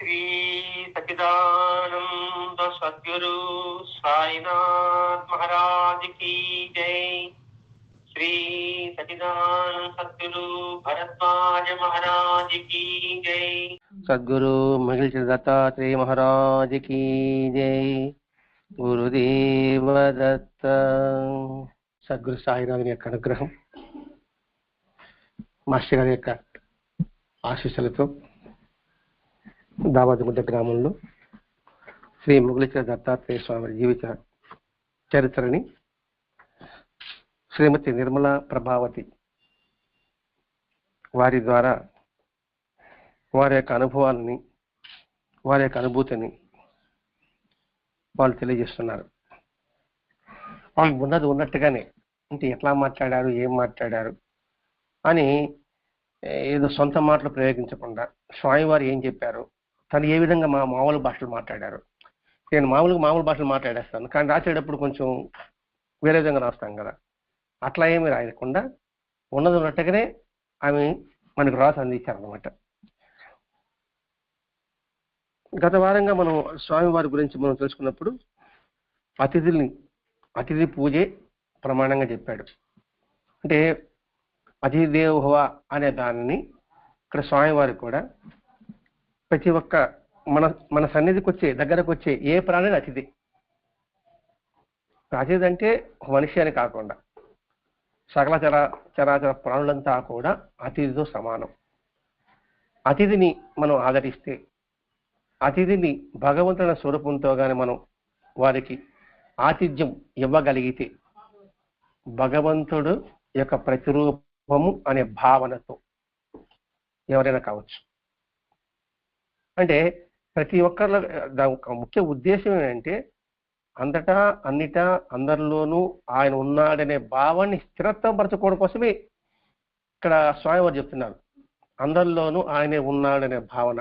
श्री सच्चिदानंद सद्गुरु साईनाथ महाराज की जय। श्री सच्चिदानंद सद्गुरु भरद्वाज महाराज की जय। सद्गुरु मगिल दत्तात्रेय महाराज की जय। गुरुदेव दत्त। సద్గురు సాయినాథుని యొక్క అనుగ్రహం, మాస్టర్ గారి యొక్క ఆశీస్సులతో దావాదిగుడ్డ గ్రామంలో శ్రీ ముగుళిచర దత్తాత్రేయ స్వామి జీవిత చరిత్రని శ్రీమతి నిర్మలా ప్రభావతి వారి ద్వారా వారి యొక్క అనుభవాలని, వారి యొక్క అనుభూతిని వాళ్ళు తెలియజేస్తున్నారు. వాళ్ళు ఉన్నది ఉన్నట్టుగానే, అంటే ఎట్లా మాట్లాడారు, ఏం మాట్లాడారు అని ఏదో సొంత మాటలు ప్రయోగించకుండా స్వామివారు ఏం చెప్పారు, తను ఏ విధంగా మామూలు భాషలు మాట్లాడారు. నేను మామూలు భాషలు మాట్లాడేస్తాను, కానీ రాసేటప్పుడు కొంచెం వేరే విధంగా రాస్తాం కదా, అట్లా ఏమీ రాయకుండా ఉన్నది ఉన్నట్టుగానే ఆమె మనకు రాసి అందించారనమాట. గత వారంగా మనం స్వామివారి గురించి మనం తెలుసుకున్నప్పుడు అతిథి పూజే ప్రమాణంగా చెప్పాడు. అంటే అతిథి దేవో భవ అనే దానిని ఇక్కడ స్వామివారికి కూడా ప్రతి ఒక్క మన సన్నిధికి వచ్చే, దగ్గరకు వచ్చే ఏ ప్రాణి అతిథి. అతిథి అంటే మనిషి అని కాకుండా సకల చరాచర ప్రాణులంతా కూడా అతిథితో సమానం. అతిథిని మనం ఆదరిస్తే, అతిథిని భగవంతుని స్వరూపంతో కానీ మనం వారికి ఆతిథ్యం ఇవ్వగలిగితే, భగవంతుడు యొక్క ప్రతిరూపము అనే భావనతో ఎవరైనా కావచ్చు. అంటే ప్రతి ఒక్కరిలో ఒక ముఖ్య ఉద్దేశం ఏంటంటే అంతటా అన్నిటా అందరిలోనూ ఆయన ఉన్నాడనే భావాన్ని స్థిరత్వపరచుకోవడం కోసమే ఇక్కడ స్వామివారు చెప్తున్నారు. అందరిలోనూ ఆయనే ఉన్నాడనే భావన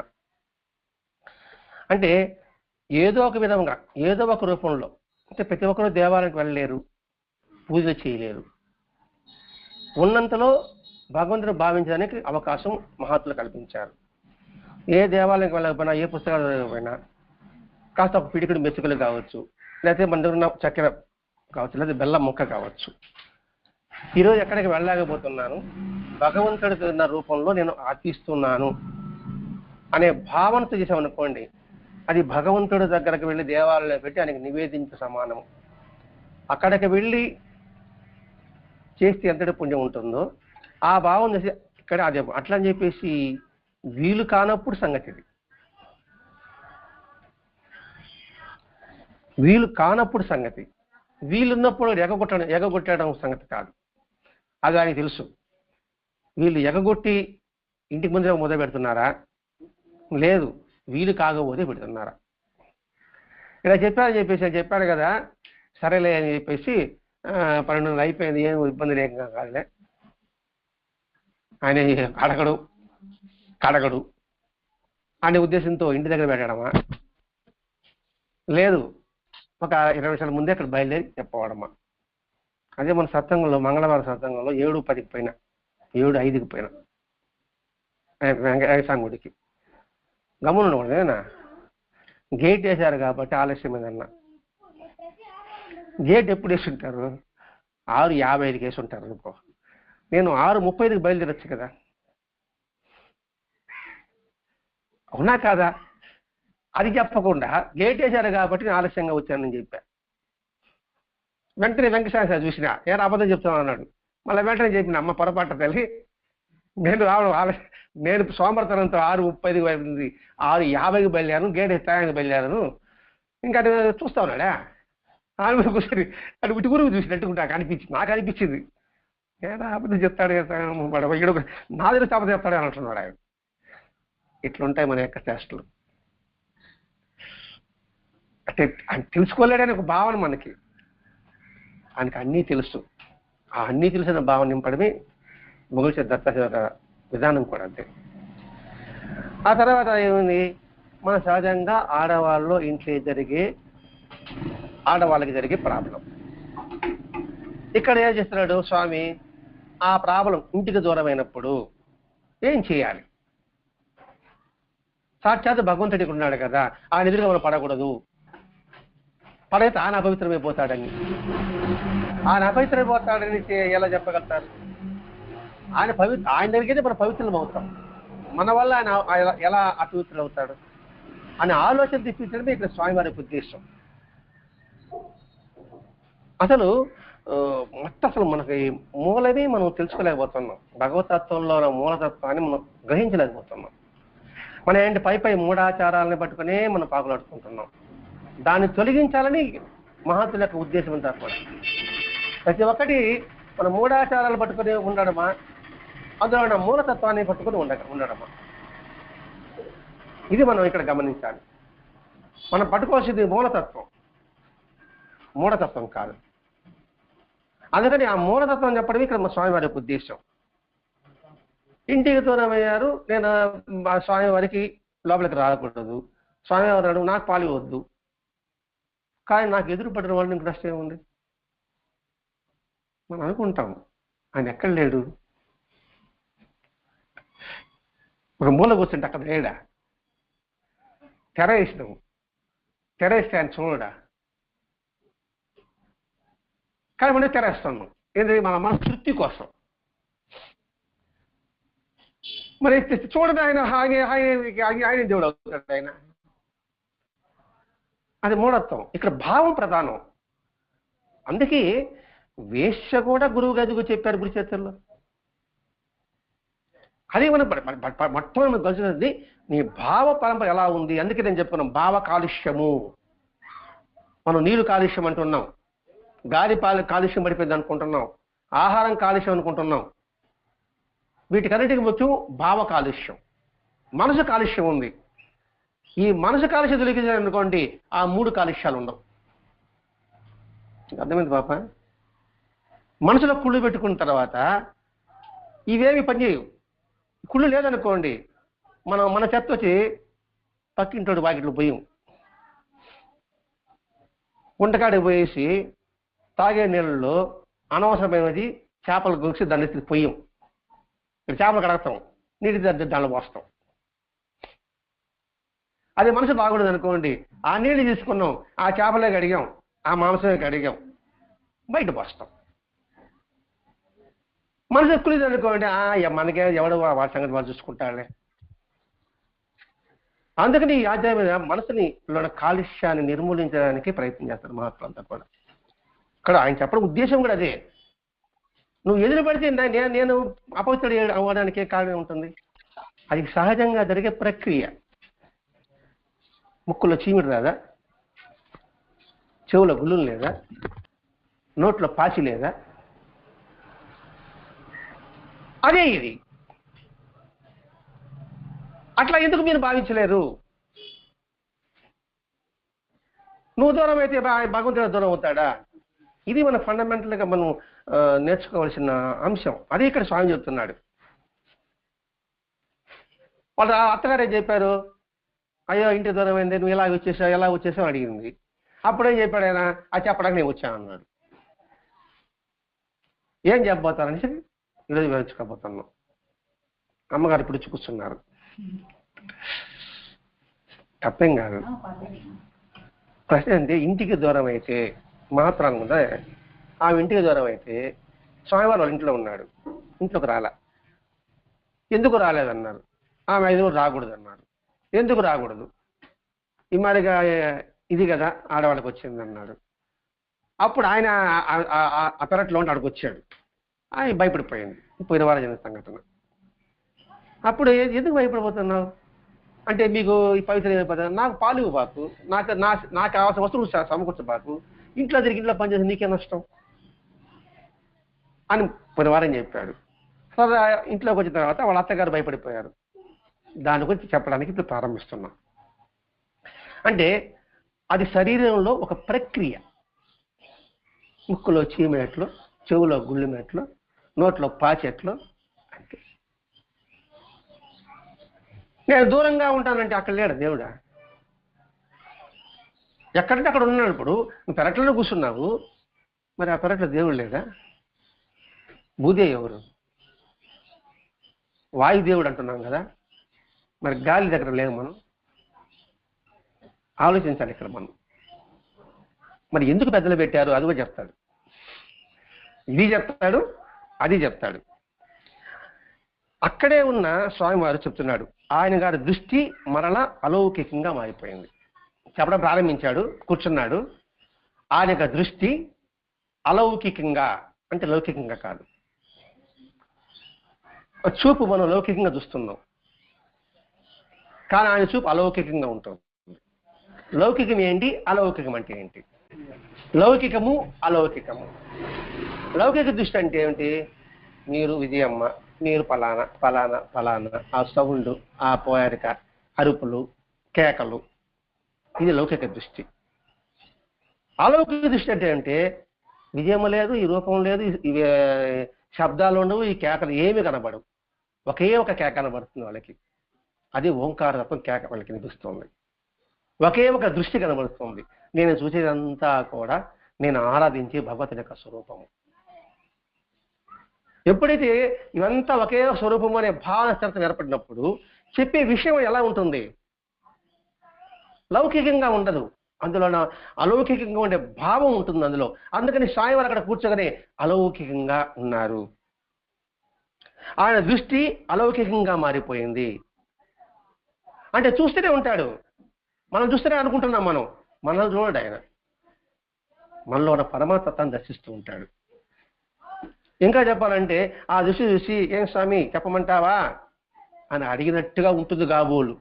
అంటే ఏదో ఒక విధంగా, ఏదో ఒక రూపంలో, అంటే ప్రతి ఒక్కరూ దేవాలయానికి వెళ్ళలేరు, పూజలు చేయలేరు. ఉన్నంతలో భగవంతుడు భావించడానికి అవకాశం మహాత్ములు కల్పించారు. ఏ దేవాలయానికి వెళ్ళకపోయినా, ఏ పుస్తకాలు చదవకపోయినా కాస్త ఒక పిడికిడి మెతుకులు కావచ్చు, లేకపోతే మన దగ్గర ఉన్న చక్కెర కావచ్చు, లేదా బెల్లం ముక్క కావచ్చు. ఈరోజు ఎక్కడికి వెళ్ళలేకపోతున్నాను, భగవంతుడికి ఉన్న రూపంలో నేను ఆర్తిస్తున్నాను అనే భావనతో చేసామనుకోండి, అది భగవంతుడి దగ్గరకు వెళ్ళి దేవాలయంలో పెట్టి ఆయనకి నివేదించే సమానము. అక్కడికి వెళ్ళి చేస్తే ఎంతటి పుణ్యం ఉంటుందో ఆ భావం చేసి ఇక్కడ అదే అట్లా అని చెప్పేసి వీలు కానప్పుడు సంగతి ఇది. వీలు కానప్పుడు సంగతి, వీలున్నప్పుడు ఎగగొట్టడం సంగతి కాదు. అది ఆయనకి తెలుసు. వీళ్ళు ఎగగొట్టి ఇంటికి ముందర మొదలు పెడుతున్నారా, లేదు వీలు కాకపోతే పెడుతున్నారా. ఇలా చెప్పాడు కదా, సరేలే అని చెప్పేసి 12 అయిపోయింది, ఏం ఇబ్బంది లేక కాదులే, ఆయన కడగడు అనే ఉద్దేశంతో ఇంటి దగ్గర పెట్టడమా, లేదు ఒక 20 నిమిషాల ముందే అక్కడ బయలుదేరి చెప్పవడమా. అదే మన సత్సంగంలో, మంగళవారం సత్సంగంలో 7:10కి పోయినా, 7:05కి పోయినా వెంకటేశ్వర గుడికి గమ్మున ఉండకూడదేనా, గేట్ వేశారు కాబట్టి ఆలస్యం ఏదన్నా. గేట్ ఎప్పుడు వేసి ఉంటారు, 6:55కి వేసి ఉంటారు అనుకో, నేను 6:35కి బయలుదేరొచ్చు కదా, అవునా కాదా? అది చెప్పకుండా గేట్ వేశారు కాబట్టి నేను ఆలస్యంగా వచ్చానని చెప్పా. వెంటనే వెంకటేశ్వర చూసిన ఏదో అబద్ధం చెప్తాను అన్నాడు. మళ్ళీ వెంటనే చెప్పిన, అమ్మ పొరపాటు తల్లి, నేను రావడం ఆలస్యం, నేను సోమవారంతో 6:35కి బయలుదేరింది, 6:50కి బయలుదేరాను, గేట్ స్థాయికి బయలుదేరాను, ఇంకా అది చూస్తా ఉన్నాడా కూర్చొని అది ఇటు గురువు చూసినట్టు నాకు అనిపించింది. ఏదో అబద్ధం చెప్తాడు, నా దగ్గర అబద్ధం చెప్తాడు అని అంటున్నాడు ఆయన. ఇట్లుంటాయి మన యొక్క చేష్టలు. అంటే ఆయన తెలుసుకోలేడని ఒక భావన మనకి, ఆయనకి అన్నీ తెలుసు. ఆ అన్నీ తెలిసిన భావన నింపడమే ముగుళిచర దత్తాత్రేయ విధానం కూడా అంతే. ఆ తర్వాత ఏముంది, మన సహజంగా ఆడవాళ్ళలో ఇంట్లో ఆడవాళ్ళకి జరిగే ప్రాబ్లం. ఇక్కడ ఏం చేస్తున్నాడు స్వామి, ఆ ప్రాబ్లం ఇంటికి దూరమైనప్పుడు ఏం చేయాలి, సాక్షాత్ భగవంతుడికి ఉన్నాడు కదా, ఆయన ఎదురుగా మనం పడకూడదు, పడైతే ఆయన అపవిత్రమైపోతాడని. ఆయన అపవిత్రమైపోతాడని ఎలా చెప్పగలుగుతారు? ఆయన దగ్గరికి మనం పవిత్రం అవుతాం, మన వల్ల ఆయన ఎలా అపవిత్రులు అవుతాడు అనే ఆలోచన తెప్పించడమే ఇక్కడ స్వామివారి ఉద్దేశం. అసలు మొత్తం అసలు మనకి మూలమే మనం తెలుసుకోలేకపోతున్నాం, భగవతత్వంలో ఉన్న మూలతత్వాన్ని మనం గ్రహించలేకపోతున్నాం. మన ఏంటి పై మూఢాచారాలని పట్టుకునే మనం పాకులాడుకుంటున్నాం. దాన్ని తొలగించాలని మహాత్ముల యొక్క ఉద్దేశం అంతా కూడా. ప్రతి ఒక్కటి మన మూఢాచారాలు పట్టుకుని ఉండడమా, అందులో ఉన్న మూలతత్వాన్ని పట్టుకుని ఉండడమా, ఇది మనం ఇక్కడ గమనించాలి. మనం పట్టుకోవాల్సింది మూఢతత్వం కాదు. అందుకని ఆ మూలతత్వం చెప్పడం ఇక్కడ మా స్వామివారి యొక్క ఉద్దేశం. ఇంటికి దూరం అయ్యారు, నేను స్వామివారికి లోపలికి రాకూడదు, స్వామివారు నాకు పాలు వద్దు, కానీ నాకు ఎదురు పడిన వాళ్ళు ఇంక నష్టం ఏముంది? మనం అనుకుంటాం ఆయన ఎక్కడ లేడు, ఒక మూల కూర్చుంటే అక్కడ లేడా, తెర వేస్తే ఆయన చూడడా? కానీ మనం తెరేస్తున్నాం ఏంటంటే మన తృప్తి కోసం. మరి చూడండి, ఆయన దేవుడు అవుతాడు ఆయన. అది మూఢత్వం. ఇక్కడ భావం ప్రధానం. అందుకే వేశ్య కూడా గురువు గదిగా చెప్పారు గురుచేతుల్లో. అదే మనం మొట్టమొదటి కలిసినది నీ భావ పరంపర ఎలా ఉంది. అందుకే నేను చెప్పుకున్నాం భావ కాలుష్యము. మనం నీరు కాలుష్యం అంటున్నాం, గాలి కాలుష్యం పడిపోయింది అనుకుంటున్నాం, ఆహారం కాలుష్యం అనుకుంటున్నాం. వీటికన్నిటికీ ముఖ్యం భావ కాలుష్యం. మనసు కాలుష్యం ఉంది. ఈ మనసు కాలుష్యం తొలగించాలనుకోండి ఆ 3 కాలుష్యాలు ఉండవు. అర్థమైంది పాప? మనసులో కుళ్ళు పెట్టుకున్న తర్వాత ఇవేమి పనిచేయవు. కుళ్ళు లేదనుకోండి, మన చెత్త వచ్చి పక్కింటోడి వాకిట్లు పోయాం, గుంటకాడికి పోయేసి తాగే నీళ్ళలో అనవసరమైనది చేపలు గురించి దాన్ని పొయ్యం. ఇక్కడ చేపలు కడగతాం, నీటి దానిలో పోస్తాం. అది మనసు బాగుండదు అనుకోండి, ఆ నీళ్ళు తీసుకున్నాం, ఆ చేపలే కడిగాం, ఆ మాంసమే కడిగాం, బయట పోస్తాం. మనసు ఎక్కువ అనుకోండి, మనకే ఎవడో వాటి సంగతి వాళ్ళు చూసుకుంటాడే. అందుకని ఈ ఆధ్యాత్మిక మనసుని కాలుష్యాన్ని నిర్మూలించడానికి ప్రయత్నం చేస్తారు మహాత్ములంతా కూడా. ఇక్కడ ఆయన చెప్పడం ఉద్దేశం కూడా అదే. నువ్వు ఎదురు పడితే నేను అపవిత్రుడు అవ్వడానికే కారణం ఉంటుంది. అది సహజంగా జరిగే ప్రక్రియ. ముక్కులో చీమిడి రాదా, చెవులో గుళ్ళులు లేదా, నోట్లో పాచి లేదా, అదే ఇది. అట్లా ఎందుకు మీరు భావించలేరు? నువ్వు దూరం అయితే భగవంతుడు దూరం అవుతాడా? ఇది మన ఫండమెంటల్గా మనం నేర్చుకోవాల్సిన అంశం. అదే ఇక్కడ స్వామి చెప్తున్నాడు. వాళ్ళు అత్తగారు ఏం చెప్పారు, అయ్యో ఇంటి దూరం అయింది, నువ్వు ఎలా వచ్చేసావు అడిగింది. అప్పుడేం చెప్పాడు ఆయన, అది చెప్పడానికి నేను వచ్చాను అన్నాడు. ఏం చెప్పబోతారని ఈరోజు వివరించుకోబోతున్నాం. అమ్మగారు ఇప్పుడు కూర్చున్నారు, తప్పేం కాదు. ప్రశ్న అంటే ఇంటికి దూరం అయితే మాత్రం కూడా ఆమె ఇంటికి దూరం అయితే స్వామివారు వాళ్ళ ఇంట్లో ఉన్నాడు, ఇంట్లోకి రాలే. ఎందుకు రాలేదన్నారు. ఆమె 5 రోజులు రాకూడదు అన్నారు. ఎందుకు రాకూడదు? ఈ మరిగా ఇది కదా ఆడవాళ్ళకి వచ్చింది అన్నాడు. అప్పుడు ఆయన ఆ పెరట్లో ఉండి అక్కడికి వచ్చాడు. ఆయన భయపడిపోయింది. పోయిన వారం జరిగిన సంఘటన. అప్పుడు ఎందుకు భయపడిపోతున్నావు అంటే, మీకు ఈ పవిత్ర నాకు పాలు బాకు, నాకు కావాల్సిన వస్తువులు సమకూర్చబాకు, ఇంట్లో తిరిగి ఇంట్లో పనిచేసి నీకే నష్టం అని పోయిన వారం చెప్పాడు. సరే ఇంట్లోకి వచ్చిన తర్వాత వాళ్ళ అత్తగారు భయపడిపోయారు. దాని గురించి చెప్పడానికి ఇప్పుడు ప్రారంభిస్తున్నాం. అంటే అది శరీరంలో ఒక ప్రక్రియ. ముక్కులో చీమేట్లు, చెవులో గుళ్ళుమెట్లు, నోట్లో పాచెట్లు. అంటే నేను దూరంగా ఉంటానంటే అక్కడ లేడు దేవుడా? ఎక్కడంటే అక్కడ ఉన్నాడు. ఇప్పుడు నువ్వు పెరట్లలో కూర్చున్నావు, మరి ఆ పెరట్లో దేవుడు లేడా? భూదే ఎవరు? వాయుదేవుడు అంటున్నాం కదా, మరి గాలి దగ్గర లేవు మనం. ఆలోచించాలి ఇక్కడ మనం. మరి ఎందుకు పెద్దలు పెట్టారు అది కూడా చెప్తాడు, ఇది చెప్తాడు, అది చెప్తాడు. అక్కడే ఉన్న స్వామివారు చెప్తున్నాడు, ఆయన గారి దృష్టి మరలా అలౌకికంగా మారిపోయింది. చెప్పడం ప్రారంభించాడు, కూర్చున్నాడు. ఆయన యొక్క దృష్టి అలౌకికంగా, అంటే లౌకికంగా కాదు. చూపు మనం లౌకికంగా చూస్తున్నాం, కానీ ఆయన చూపు అలౌకికంగా ఉంటుంది. లౌకికం ఏంటి, అలౌకికం అంటే ఏంటి? లౌకికము, అలౌకికము. లౌకిక దృష్టి అంటే ఏమిటి? మీరు విజయమ్మ, మీరు ఫలానా ఫలానా ఫలానా, ఆ సౌండ్, ఆ పోయారిక, అరుపులు, కేకలు, ఇది లౌకిక దృష్టి. అలౌకిక దృష్టి అంటే విజయమ్మ లేదు, ఈ రూపం లేదు, ఇవి శబ్దాలు ఉండవు, ఈ కేకలు ఏమి కనబడవు, ఒకే ఒక కేక కనబడుతుంది వాళ్ళకి. అది ఓంకార తత్వం కేక వాళ్ళకి వినిపిస్తుంది. ఒకే ఒక దృష్టి కనబడుతుంది, నేను చూసేదంతా కూడా నేను ఆరాధించే భగవతుని యొక్క స్వరూపము. ఎప్పుడైతే ఇవంతా ఒకే స్వరూపము అనే భావన స్థిరత ఏర్పడినప్పుడు చెప్పే విషయం ఎలా ఉంటుంది? లౌకికంగా ఉండదు, అందులో అలౌకికంగా ఉండే భావం ఉంటుంది అందులో. అందుకని స్వామివారు అక్కడ కూర్చోగానే అలౌకికంగా ఉన్నారు. ఆయన దృష్టి అలౌకికంగా మారిపోయింది. అంటే చూస్తూనే ఉంటాడు, మనం చూస్తూనే అనుకుంటున్నాం, మనల్ని చూడడు ఆయన, మనలో ఉన్న పరమాత్మత్వాన్ని దర్శిస్తూ ఉంటాడు. ఇంకా చెప్పాలంటే ఆ దృష్టి చూసి, ఏం స్వామి చెప్పమంటావా అని అడిగినట్టుగా ఉంటుంది కాబోలు.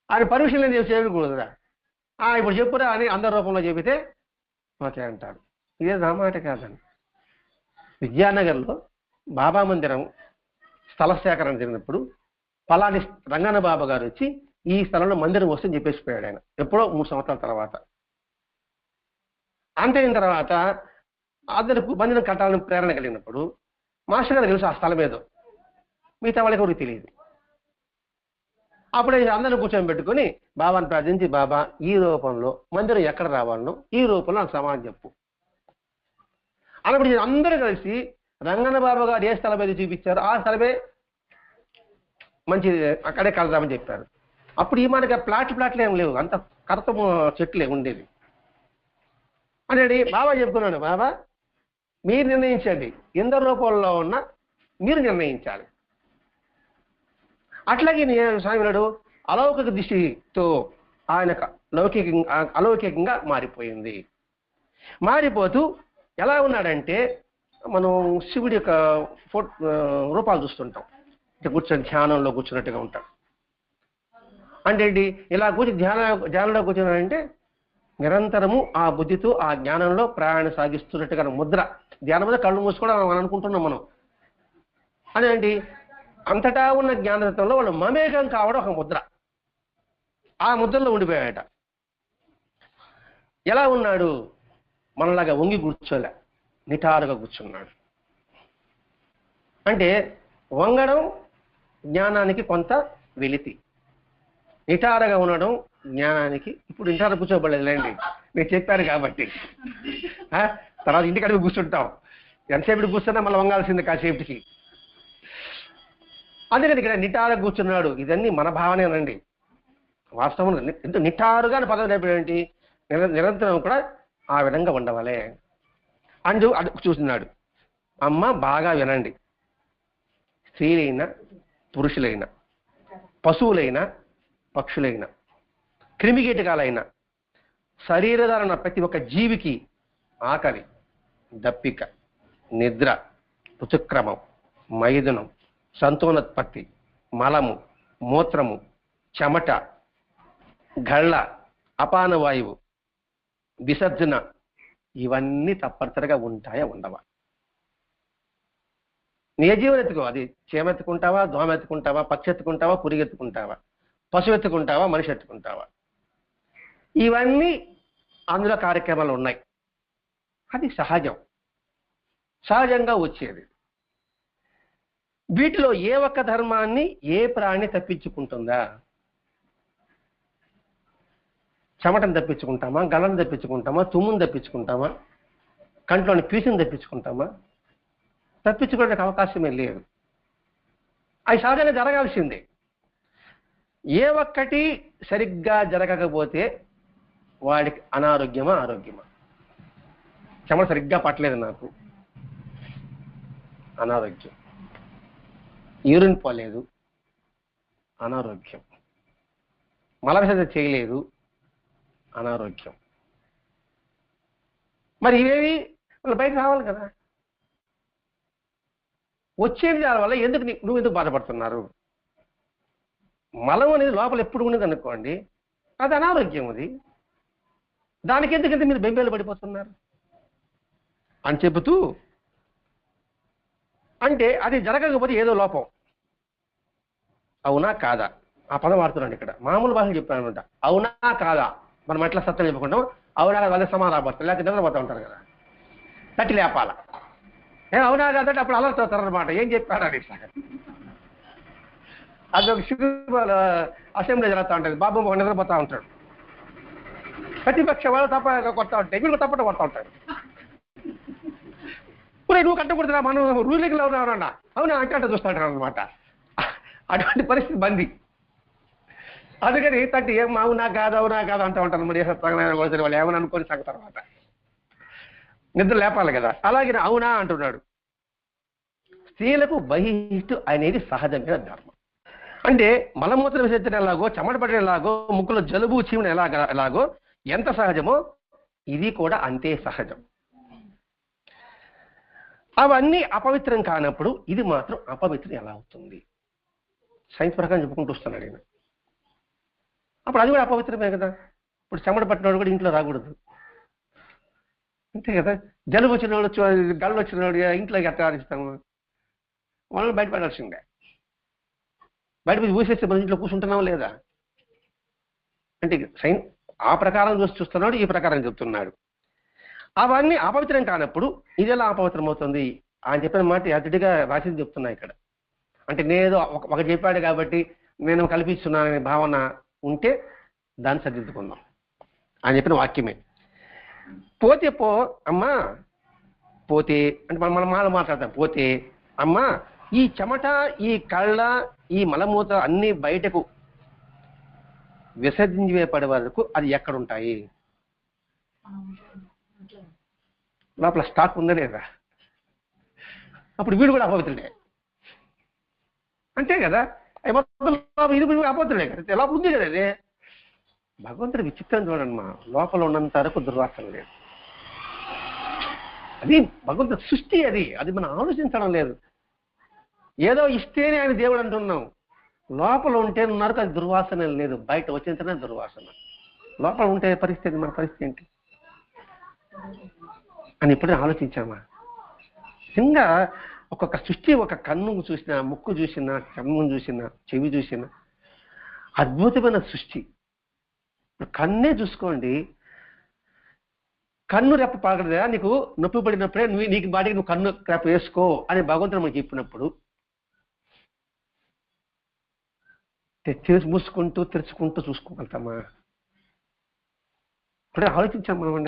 ఆయన పర్మిషన్ లేదు చేయకూడదురా, ఇప్పుడు చెప్పురా అని అందరి రూపంలో చెబితే ఓకే అంటాడు. ఇదే నా మాట కాదని. విద్యానగర్లో బాబా మందిరం స్థల సేకరణ జరిగినప్పుడు పలాని రంగన్న బాబా గారు వచ్చి ఈ స్థలంలో మందిరం వస్తుందని చెప్పేసిపోయాడు ఆయన, ఎప్పుడో 3 సంవత్సరాల తర్వాత. అంతైన తర్వాత అందరికి మందిరం కట్టాలని ప్రేరణ కలిగినప్పుడు మాస్టర్ గారు తెలుసు ఆ స్థలం ఏదో, మిగతా వాళ్ళకి ఎవరికి తెలియదు. అప్పుడే అందరిని కూర్చొని పెట్టుకొని బాబాని ప్రార్థించి, బాబా ఈ రూపంలో మందిరం ఎక్కడ రావాలనో ఈ రూపంలో నాకు సమాధానం చెప్పు అన్నప్పుడు అందరూ కలిసి రంగన్న బాబా గారు ఏ స్థలం అయితే చూపించారో ఆ స్థలమే మంచిది, అక్కడే కలదామని చెప్పారు. అప్పుడు ఈ మనకి ప్లాట్లు ఏం లేవు, అంత కరతము చెట్లే ఉండేది. అనేది బాబా చెప్తున్నాడు, బాబా మీరు నిర్ణయించండి, ఎందరి రూపంలో ఉన్నా మీరు నిర్ణయించాలి. అట్లాగే స్వామినాడు అలౌకిక దృష్టితో ఆయన అలౌకికంగా మారిపోయింది. మారిపోతూ ఎలా ఉన్నాడంటే, మనం శివుడి యొక్క రూపాలు చూస్తుంటాం, కూర్చొని ధ్యానంలో కూర్చున్నట్టుగా ఉంటాం. అంటే ఏంటి? ఇలా కూర్చొని ధ్యానంలో కూర్చున్నాడంటే నిరంతరము ఆ బుద్ధితో ఆ జ్ఞానంలో ప్రయాణం సాగిస్తున్నట్టుగా ముద్ర. ధ్యానం మీద కళ్ళు మూసుకోవడం మనం అనుకుంటున్నాం మనం. అదేంటి? అంతటా ఉన్న జ్ఞానతత్వంలో వాళ్ళు మమేకం కావడం ఒక ముద్ర. ఆ ముద్రలో ఉండిపోయాడట. ఎలా ఉన్నాడు? మనలాగా వంగి కూర్చోలే, నిటారుగా కూర్చున్నాడు. అంటే వంగడం జ్ఞానానికి కొంత వెలితి, నిటారుగా ఉండడం జ్ఞానానికి. ఇప్పుడు నిటారు కూర్చోబడలేదులేండి, మీరు చెప్పారు కాబట్టి. తర్వాత ఇంటికి అడిగి కూర్చుంటాం, ఎంతసేపు కూర్చున్నా మళ్ళీ వంగాల్సింది కాసేపటికి. అందుకని ఇక్కడ నిటారుగా కూర్చున్నాడు. ఇదన్నీ మన భావనేనండి. వాస్తవం ఎంత నిటారుగా పదవి నేర్పేంటి, నిరంతరం కూడా ఆ విధంగా ఉండవలే అని చూస్తున్నాడు. అమ్మ బాగా వినండి, స్త్రీలైనా పురుషులైనా పశువులైనా పక్షులైనా క్రిమికీటకాలైనా శరీరధారణ ప్రతి ఒక్క జీవికి ఆకలి, దప్పిక, నిద్ర, ఋతుక్రమం, మైథునం, సంతానోత్పత్తి, మలము, మూత్రము, చెమట, గళ్ళ, అపాన వాయువు, విసర్జన, ఇవన్నీ తప్పనిసరిగా ఉంటాయా ఉండవా? నీ జీవనం ఎత్తుకో, అది చేమెత్తుకుంటావా, దోమ ఎత్తుకుంటావా, పక్షి ఎత్తుకుంటావా, పురుగు ఎత్తుకుంటావా, పశువు ఎత్తుకుంటావా, మనిషి ఎత్తుకుంటావా, ఇవన్నీ అందులో కార్యక్రమాలు ఉన్నాయి. అది సహజం, సహజంగా వచ్చేది. వీటిలో ఏ ఒక్క ధర్మాన్ని ఏ ప్రాణి తప్పించుకుంటుందా? చెమటను తప్పించుకుంటామా, గలను తప్పించుకుంటామా, తుమ్మును తప్పించుకుంటామా, కంట్లోని పీసుని తప్పించుకుంటామా? తప్పించుకోవడానికి అవకాశమే లేదు. అవి సహజంగా జరగాల్సిందే. ఏ ఒక్కటి సరిగ్గా జరగకపోతే వాడికి అనారోగ్యమా ఆరోగ్యమా? చెమట సరిగ్గా పట్టలేదు నాకు, అనారోగ్యం. యూరిన్ పోలేదు, అనారోగ్యం. మల విసర్జన చేయలేదు, అనారోగ్యం. మరి ఇవేవి వాళ్ళు బయట రావాలి కదా. వచ్చేది దాని వల్ల నువ్వు ఎందుకు బాధపడుతున్నారు? మలం అనేది లోపల ఎప్పుడు ఉన్నది అనుకోండి, అది అనారోగ్యం. అది దానికి ఎందుకంటే మీరు బెంబేలు పడిపోతున్నారు అని చెబుతూ, అంటే అది జరగకపోతే ఏదో లోపం. అవునా కాదా ఆ పదం వాడుతున్నాడు ఇక్కడ. మామూలు భాషలు చెప్పానమాట. అవునా కాదా మనం ఎట్లా సత్యం చెప్పుకుంటాం, అవునా వాళ్ళ సమాధానం పడతారు, లేకపోతే నిద్రపోతూ ఉంటారు కదా, తట్టి లేపాల. అవునా కాదంటే అప్పుడు అలర్ట్ అవుతారు అనమాట, ఏం చెప్పాడు అని. అది ఒక అసెంబ్లీ జరుగుతూ ఉంటుంది, బాబు నిద్రపోతూ ఉంటాడు, ప్రతిపక్ష వాళ్ళు తప్ప కొడతా ఉంటాయి, వీళ్ళు తప్పట కొడతా ఉంటారు. నువ్వు కట్టకూడదురా, మనం రూలింగ్ లో ఉన్నామన్నా, అవునా అంటే చూస్తాడు అనమాట. అటువంటి పరిస్థితి బంది. అందుకని తట్టి ఏం అవునా కాదు అవునా కాదు అంటూ ఉంటారు. మరి వాళ్ళు ఏమని అనుకొని సంగతి తర్వాత నిద్ర లేపాలి కదా. అలాగే అవునా అంటున్నాడు. స్త్రీలకు బహిష్టు అనేది సహజమైన ధర్మం. అంటే మలమూత్ర విసర్జన ఎలాగో, చెమట పడడం ఎలాగో, ముక్కులో జలుబు చీమన ఎలాగో ఎంత సహజమో ఇది కూడా అంతే సహజం. అవన్నీ అపవిత్రం కానప్పుడు ఇది మాత్రం అపవిత్రం ఎలా అవుతుంది? సైన్స్ ప్రకారం చెప్పుకుంటూ వస్తున్నాడు ఆయన. అప్పుడు అది కూడా అపవిత్రమే కదా. ఇప్పుడు చెమట పట్టినవాడు కూడా ఇంట్లో రాకూడదు, అంతే కదా. జలుబు వచ్చినవాడు, గళ్ళు వచ్చినవాడు ఇంట్లోకి ఎట్లా ఆడిస్తాము? వాళ్ళని బయటపడాల్సిందే. బయటపడి ఊసేస్తే మన ఇంట్లో కూర్చుంటున్నాం లేదా అంటే సైన్స్ ఆ ప్రకారం చూస్తున్నాడు, ఈ ప్రకారం చెప్తున్నాడు. అవన్నీ అపవిత్రం కానప్పుడు ఇది ఎలా అపవిత్రం అవుతుంది అని చెప్పిన మాట అతిథిగా రాసింది చెప్తున్నా ఇక్కడ. అంటే నేను ఒక చెప్పాడు కాబట్టి నేను కల్పిస్తున్నాననే భావన ఉంటే దాన్ని సరిదిద్దుకుందాం అని చెప్పిన వాక్యమే. పోతే పో అమ్మా, పోతే అంటే మనం మాట్లాడతాం. పోతే అమ్మా, ఈ చెమట, ఈ కళ్ళ, ఈ మలమూత్ర అన్ని బయటకు విసర్జించబడే వరకు అది ఎక్కడుంటాయి? లోపల స్టాక్ ఉందా లేదా? అప్పుడు వీడు కూడా అపవిత్రుడే, అంతే కదా. అవి మొత్తం ఇది అపవిత్రుడే కదా, లోపల ఉంది కదా. అదే భగవంతుడి విచిత్రం చూడండి. మా లోపల ఉన్నంత వరకు దుర్వాసన లేదు. అది భగవంతుడి సృష్టి. అది మనం ఆలోచించడం లేదు. ఏదో ఇస్తేనే ఆయన దేవుడు అంటున్నాం. లోపల ఉంటే ఉన్నారు అది దుర్వాసన లేదు, బయట వచ్చిన దుర్వాసన. లోపల ఉంటే పరిస్థితి, మన పరిస్థితి ఏంటి అని ఇప్పుడే ఆలోచించామా? నిజంగా ఒక్కొక్క సృష్టి, ఒక కన్ను చూసినా, ముక్కు చూసినా, చర్మం చూసినా, చెవి చూసినా అద్భుతమైన సృష్టి. కన్నే చూసుకోండి, కన్ను రెప్ప పడకదా నీకు నొప్పి పడినప్పుడే నీకు బాడీకి నువ్వు కన్ను రెప్ప వేసుకో అని భగవంతుడు మనకి చెప్పినప్పుడు మూసుకుంటూ తెరుచుకుంటూ చూసుకోగలుగుతామా? ఇప్పుడే ఆలోచించాం మనం.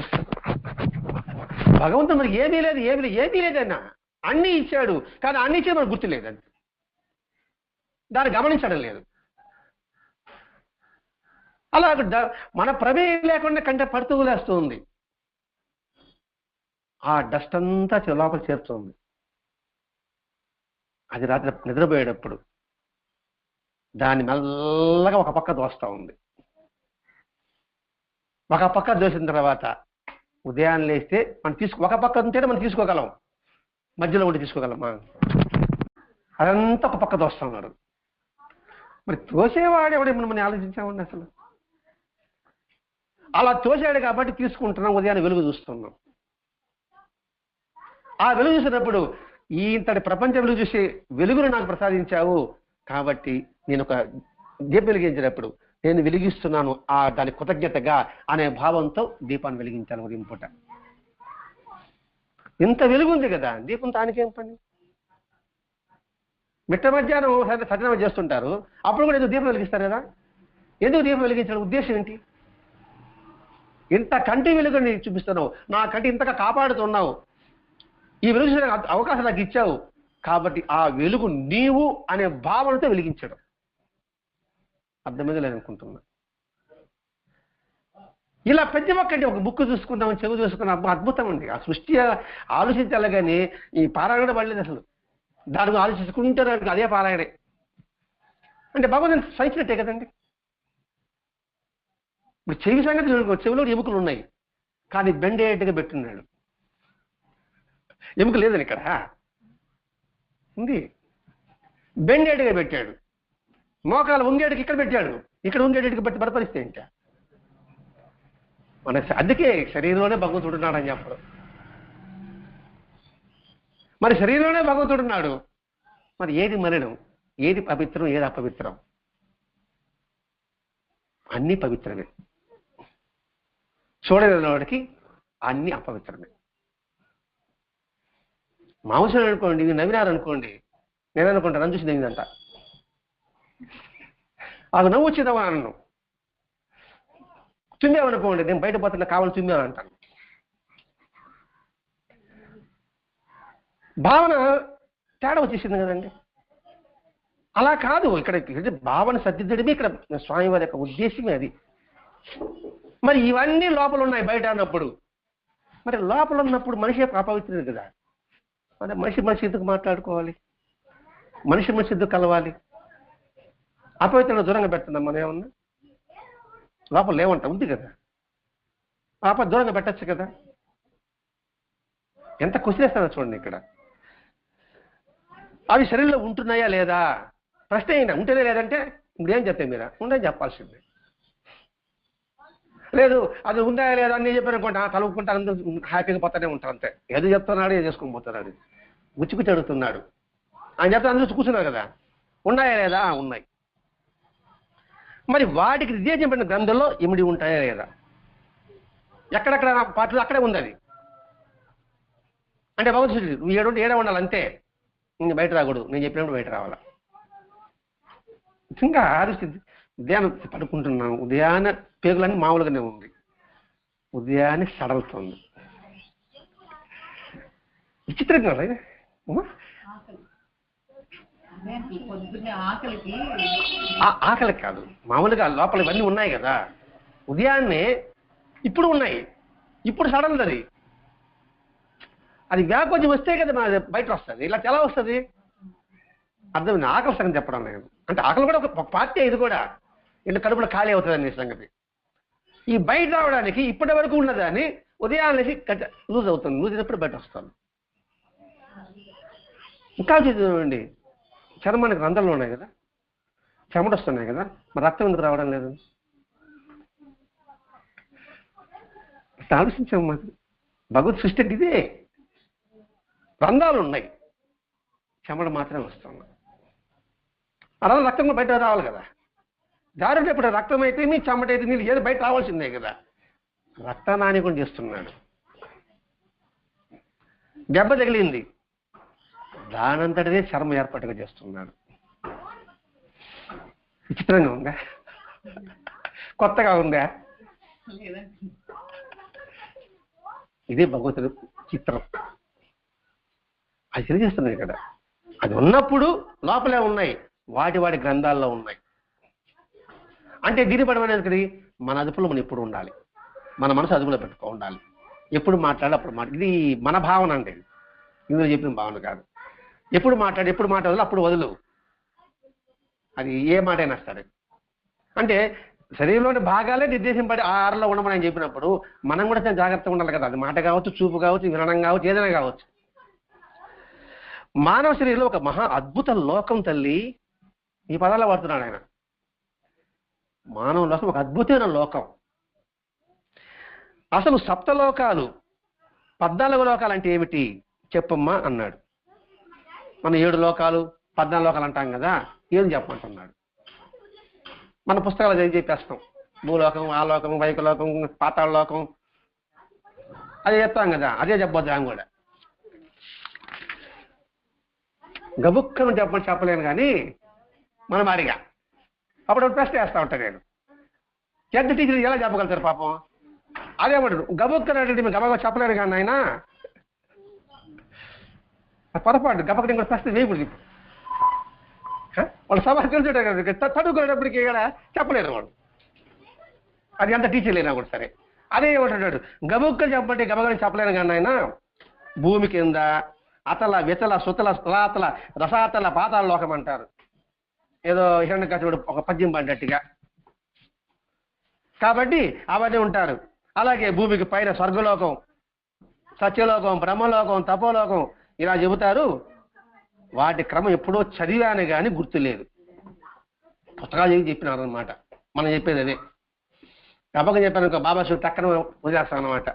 భగవంతుడు మనకి ఏమీ లేదన్నా అన్నీ ఇచ్చాడు, కానీ అన్ని ఇచ్చే మనకు గుర్తు లేదండి, దాన్ని గమనించడం లేదు. అలా మన ప్రమేయం లేకుండా కంటే పడుతూ లేస్తుంది. ఆ డస్ట్ అంతా లోపల చేరుతుంది. అది రాత్రి నిద్రపోయేటప్పుడు దాన్ని మెల్లగా ఒక పక్క దోస్తూ ఉంది. ఒక పక్క దోసిన తర్వాత ఉదయాన్నే లేస్తే మనం ఒక పక్క ఉంటేనే మనం తీసుకోగలం, మధ్యలో ఉండి తీసుకోగలమా? అదంతా ఒక పక్క దోస్తా ఉన్నాడు. మరి తోసేవాడు ఎవడేమన్నా మనం ఆలోచించామండి అసలు? అలా తోసాడు కాబట్టి తీసుకుంటున్నాం, ఉదయాన్నే వెలుగు చూస్తున్నాం. ఆ వెలుగు చూసినప్పుడు ఇంతటి ప్రపంచ వెలుగు చూసి వెలుగును నాకు ప్రసాదించావు కాబట్టి నేను ఒక దీపం వెలిగించినప్పుడు నేను వెలిగిస్తున్నాను దాని కృతజ్ఞతగా అనే భావంతో దీపాన్ని వెలిగించాను ఉదయం పూట. ఇంత వెలుగు ఉంది కదా, దీపం దానికేం పని? మిట్ట మధ్యాహ్నం సత్యనారాయణ చేస్తుంటారు, అప్పుడు కూడా ఏదో దీపం వెలిగిస్తారు కదా. ఎందుకు దీపం వెలిగించడం ఉద్దేశం ఏంటి? ఇంత కంటి వెలుగుని చూపిస్తున్నావు, నా కంటి ఇంతగా కాపాడుతున్నావు, ఈ వెలుగు అవకాశం నాకు ఇచ్చావు కాబట్టి ఆ వెలుగు నీవు అనే భావనతో వెలిగించడం. అర్థమైందో లేదనుకుంటున్నా. ఇలా ప్రతి ఒక్కటి ఒక బుక్ చూసుకున్నాం, చెవి చూసుకున్నాం, అద్భుతం అండి. ఆ సృష్టి ఆలోచించాలి కానీ ఈ పారాయణ పడలేదు అసలు. దాని ఆలోచించుకుంటారు, అదే పారాయణే అంటే భగవంతుని సహించినట్టే కదండి. ఇప్పుడు చెవి సంగతి చెవిలో ఎముకలు ఉన్నాయి కానీ బెండేట్టుగా పెట్టున్నాడు. ఎముక లేదని ఇక్కడ ఉంది, బెండేట్టుగా పెట్టాడు. మోకాలు ఉంగేటికి ఇక్కడ పెట్టాడు, ఇక్కడ ఉంగేటికి బట్టి బలపరిస్తే ఇంకా మన అందుకే శరీరంలోనే భగవంతుడు ఉన్నాడని చెప్పడం. మరి శరీరంలోనే భగవంతుడు ఉన్నాడు, మరి ఏది మలినం, ఏది పవిత్రం, ఏది అపవిత్రం? అన్నీ పవిత్రమే. చూడలేని వాడికి అన్నీ అపవిత్రమే. మాంసం అనుకోండి, ఇది నవ్వినారనుకోండి, నేను అనుకుంటా నన్ను చూసి నవ్విందంట, అది నవ్వు వచ్చిందవా అన్ను. తుమ్మామనుకోండి, నేను బయట పోతున్నా కావాలి తుమ్మామంటాను. భావన తేడా వచ్చేసింది కదండి. అలా కాదు, ఇక్కడ భావన సర్దిద్దడమే ఇక్కడ స్వామివారి యొక్క ఉద్దేశమే అది. మరి ఇవన్నీ లోపల ఉన్నాయి బయట అన్నప్పుడు, మరి లోపల ఉన్నప్పుడు మనిషి అపవిత్రుడు కదా. అంటే మనిషి ఎందుకు మాట్లాడుకోవాలి, మనిషి ఎందుకు కలవాలి? అపవిత్రంగా దూరంగా పెడుతున్నాం మనం ఏమన్నా? లోపల లేవంట ఉంది కదా, దూరంగా పెట్టచ్చు కదా. ఎంత కుసిరేస్తానో చూడండి ఇక్కడ. అవి శరీరంలో ఉంటున్నాయా లేదా ప్రశ్న అయినా. ఉంటేనే లేదంటే ఇప్పుడేం చెప్తాయి మీరు? ఉండని చెప్పాల్సిందే. లేదు అది ఉందా లేదా అని నేను చెప్పాను అనుకోండి, కలుపుకుంటాను, హ్యాపీగా పోతానే ఉంటారు అంతే. ఏదో చెప్తున్నాడు, ఏదో చేసుకొని పోతున్నాడు, గుచ్చిగుచ్చి అడుగుతున్నాడు. ఆయన చెప్తా అందరూ కూర్చున్నారు కదా, ఉన్నాయా లేదా? ఉన్నాయి. మరి వాటికి నిర్దేశింపబడిన గ్రంథంలో ఇమిడి ఉంటాయా లేదా? ఎక్కడెక్కడ పాటలు అక్కడే ఉంది అది. అంటే భగవంతుడు నువ్వు ఏడే ఉండాలి అంతే, ఇంక బయట రాకూడదు, నేను చెప్పినప్పుడు బయట రావాలా. ఇంకా ఆలోచించి ఉదయాన్నే పడుకుంటున్నాను, ఉదయాన్నే పేగులన్నీ మామూలుగానే ఉంది, ఉదయాన్నే సడలుతుంది. విచిత్రంగా ఆకలి కాదు, మామూలుగా లోపల ఇవన్నీ ఉన్నాయి కదా, ఉదయాన్నే ఇప్పుడు ఉన్నాయి, ఇప్పుడు సడన్ అది వ్యాకోజం వస్తే కదా మన బయట వస్తుంది. ఇలా ఎలా వస్తుంది? అర్థమైంది. ఆకలి సంగతి చెప్పడం లేదు. అంటే ఆకలి కూడా ఒక పార్టీ, ఇది కూడా ఇల్లు కడుపులో ఖాళీ అవుతుంది అనే సంగతి. ఈ బయట రావడానికి ఇప్పటి వరకు ఉన్నదాన్ని ఉదయాన్నేసి లూజ్ అవుతుంది, లూజ్ అయినప్పుడు బయట వస్తాను. ఇంకా చూడండి, చర్మానికి రంధ్రాలు ఉన్నాయి కదా, చెమట వస్తున్నాయి కదా, మరి రక్తం ఎందుకు రావడం లేదు? ఆలోచించాము. మాకు భగవత్ సృష్టి ఇదే, రంధ్రాలు ఉన్నాయి, చెమట మాత్రమే వస్తున్నాయి. అలా రక్తం బయట రావాలి కదా. దారుడు ఇప్పుడు రక్తం అయితే మీ చెమట అయితే నీళ్ళు ఏది బయట రావాల్సిందే కదా. రక్తాన్ని కూడా చేస్తున్నాడు. దెబ్బ తగిలింది, దానంతటిదే చర్మం ఏర్పాటుగా చేస్తున్నాడు. విచిత్రంగా ఉందా? కొత్తగా ఉందా? ఇదే భగవంతుడు చిత్రం. అది తెలియజేస్తున్నాయి ఇక్కడ. అది ఉన్నప్పుడు లోపలే ఉన్నాయి, వాటి గ్రంథాల్లో ఉన్నాయి. అంటే దీని పడడం అనేది మన అదుపులో మనం ఎప్పుడు ఉండాలి, మన మనసు అదుపులో పెట్టుకో ఉండాలి. ఎప్పుడు మాట్లాడాలి అప్పుడు ఇది మన భావన అండి, ఇందులో చెప్పిన భావన కాదు. ఎప్పుడు మాట్లాడాలి అప్పుడు వదులు, అది ఏ మాట అయినా సరే. అంటే శరీరంలోని భాగాలే నిర్దేశింపడి ఆరులో ఉండమని చెప్పినప్పుడు మనం కూడా జాగ్రత్తగా ఉండాలి కదా. అది మాట కావచ్చు, చూపు కావచ్చు, వినడం కావచ్చు, ఏదైనా కావచ్చు. మానవ శరీరంలో ఒక మహా అద్భుత లోకం తల్లి, ఈ పదాలు వాడుతున్నాడు ఆయన. మానవ లోకం ఒక అద్భుతమైన లోకం. అసలు సప్తలోకాలు 14 లోకాలు అంటే ఏమిటి చెప్పమ్మా అన్నాడు. మనం 7 లోకాలు 14 లోకాలు అంటాం కదా, ఏం చెప్పమంటున్నాడు. మన పుస్తకాలు ఏం చెప్పేస్తాం, భూలోకం, ఆలోకం, వైకలోకం, పాతాళ లోకం, అదే చెప్తాం కదా, అదే చెప్పొద్దాం కూడా. గబుక్కను చెప్పలేను కానీ మనం అడిగా అప్పుడు ప్రశ్న వేస్తా ఉంటాను నేను. ఎంత టీచర్ ఎలా చెప్పగలుగుతారు పాపం? అదేమంటాడు గబుక్కను అంటే మేము గబగా చెప్పలేను కానీ ఆయన పొరపాటు గబక్కని కూడా ప్రశ్న వేయకూడదు. వాడు సమాజం తెలుసుంటారు, చదువుకునేటప్పటికి ఇక్కడ చెప్పలేరు వాడు, అది ఎంత టీచర్ లేనా కూడా సరే. అదే ఏమంటున్నాడు, గబుక్కలు చెప్పంటే గబగని చెప్పలేను కానీ ఆయన భూమి కింద అతల వితల సుతల స్థలాతల రసాతల పాతాల లోకం అంటారు, ఏదో హిరణ్యకశిపుడు ఒక పద్యం పడ్డట్టుగా. కాబట్టి అవన్నీ ఉంటారు. అలాగే భూమికి పైన స్వర్గలోకం, సత్యలోకం, బ్రహ్మలోకం, తపోలోకం ఇలా చెబుతారు. వాటి క్రమం ఎప్పుడో చదివాను కానీ గుర్తులేదు, పుస్తకాలు చెప్పినారనమాట. మనం చెప్పేది అదే. గబగ చెప్పాను ఇంకో బాబా టక్కన వదిలేస్తాం అనమాట.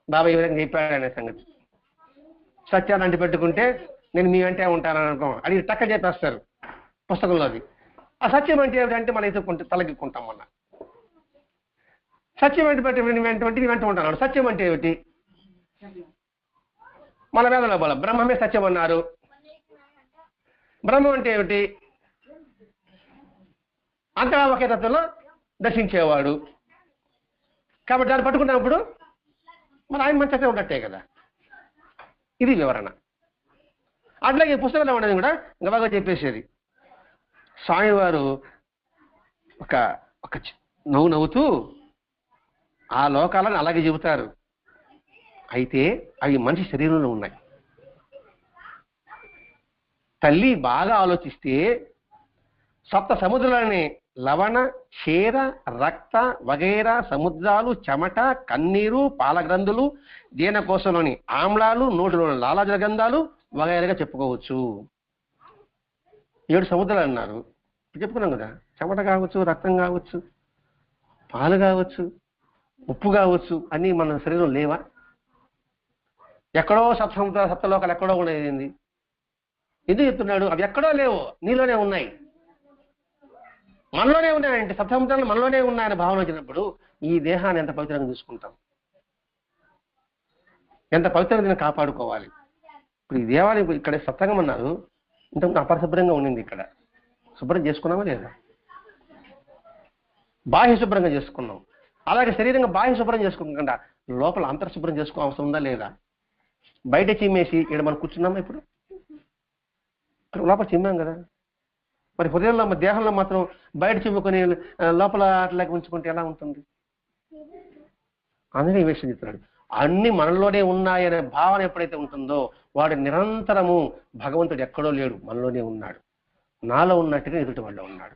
బాబా ఈ విధంగా చెప్పాడు అనే సంగతి. సత్యాన్ని అంటి పెట్టుకుంటే నేను మీ వెంటే ఉంటానని అనుకో, అది టక్క చెప్పేస్తారు పుస్తకంలో. అది ఆ సత్యం అంటే ఏమిటంటే మనం ఎదుర్కొంటే తలగిక్కుంటాం. మొన్న సత్యం అంటే పెట్టి వెంట ఉంటాను. సత్యం అంటే ఏమిటి? మన వేదలో బోల బ్రహ్మమే సత్యం అన్నారు. బ్రహ్మం అంటే ఏమిటి? అంతగా ఒకే తత్వంలో దర్శించేవాడు. కాబట్టి దాన్ని పట్టుకున్నప్పుడు మన ఆయన మంచి సత్యం ఉన్నట్టే కదా. ఇది వివరణ. అట్లాగే పుస్తకంలో ఉన్నది కూడా గబాగా చెప్పేసేది. స్వామివారు ఒక నవ్వుతూ ఆ లోకాలను అలాగే చెబుతారు. అయితే అవి మనిషి శరీరంలో ఉన్నాయి. తల్లి బాగా ఆలోచిస్తే సప్త సముద్రాలని లవణ, క్షీర, రక్త వగైరా సముద్రాలు, చెమట, కన్నీరు, పాలగ్రంథులు, జీర్ణకోశంలోని ఆమ్లాలు, నోటిలోని లాలాజల గంధాలు వగైరాగా చెప్పుకోవచ్చు. 7 సముద్రాలు అన్నారు, చెప్పుకున్నాం కదా. చెమట కావచ్చు, రక్తం కావచ్చు, పాలు కావచ్చు, ఉప్పు కావచ్చు, అన్నీ మన శరీరం లేవా? ఎక్కడో సప్తలోకాలు ఎక్కడో ఉండేది. ఎందుకు చెప్తున్నాడు? అవి ఎక్కడో లేవు, నీలోనే ఉన్నాయి, మనలోనే ఉన్నాయంటే. సప్తసముద్రాలు మనలోనే ఉన్నాయని భావన వచ్చినప్పుడు ఈ దేహాన్ని ఎంత పవిత్రంగా చూసుకుంటాం, ఎంత పవిత్రంగా కాపాడుకోవాలి. ఇప్పుడు ఈ దేవాలయం ఇక్కడ సత్సంగం అన్నారు, ఇంతకుముందు అపరిశుభ్రంగా ఉండింది. ఇక్కడ శుభ్రం చేసుకున్నామా లేదా? బాహ్య శుభ్రంగా చేసుకున్నాం. అలాగే శరీరంగా బాహ్య శుభ్రం చేసుకోకుండా లోపల అంతర్శుభ్రం చేసుకో అవసరం ఉందా లేదా? బయట చిమ్మేసి ఇక్కడ మనం కూర్చున్నామా? ఇప్పుడు లోపల చిమ్మాం కదా. మరి హృదయంలో దేహంలో మాత్రం బయట చిమ్ముకొని లోపల అట్లా ఉంచుకుంటే ఎలా ఉంటుంది? అందుకే ఈ విషయం చెప్తున్నాడు. అన్ని మనలోనే ఉన్నాయనే భావన ఎప్పుడైతే ఉంటుందో వాడు నిరంతరము భగవంతుడు ఎక్కడో లేడు, మనలోనే ఉన్నాడు. నాలో ఉన్నట్టుగా ఎదుటి వాళ్ళలో ఉన్నాడు.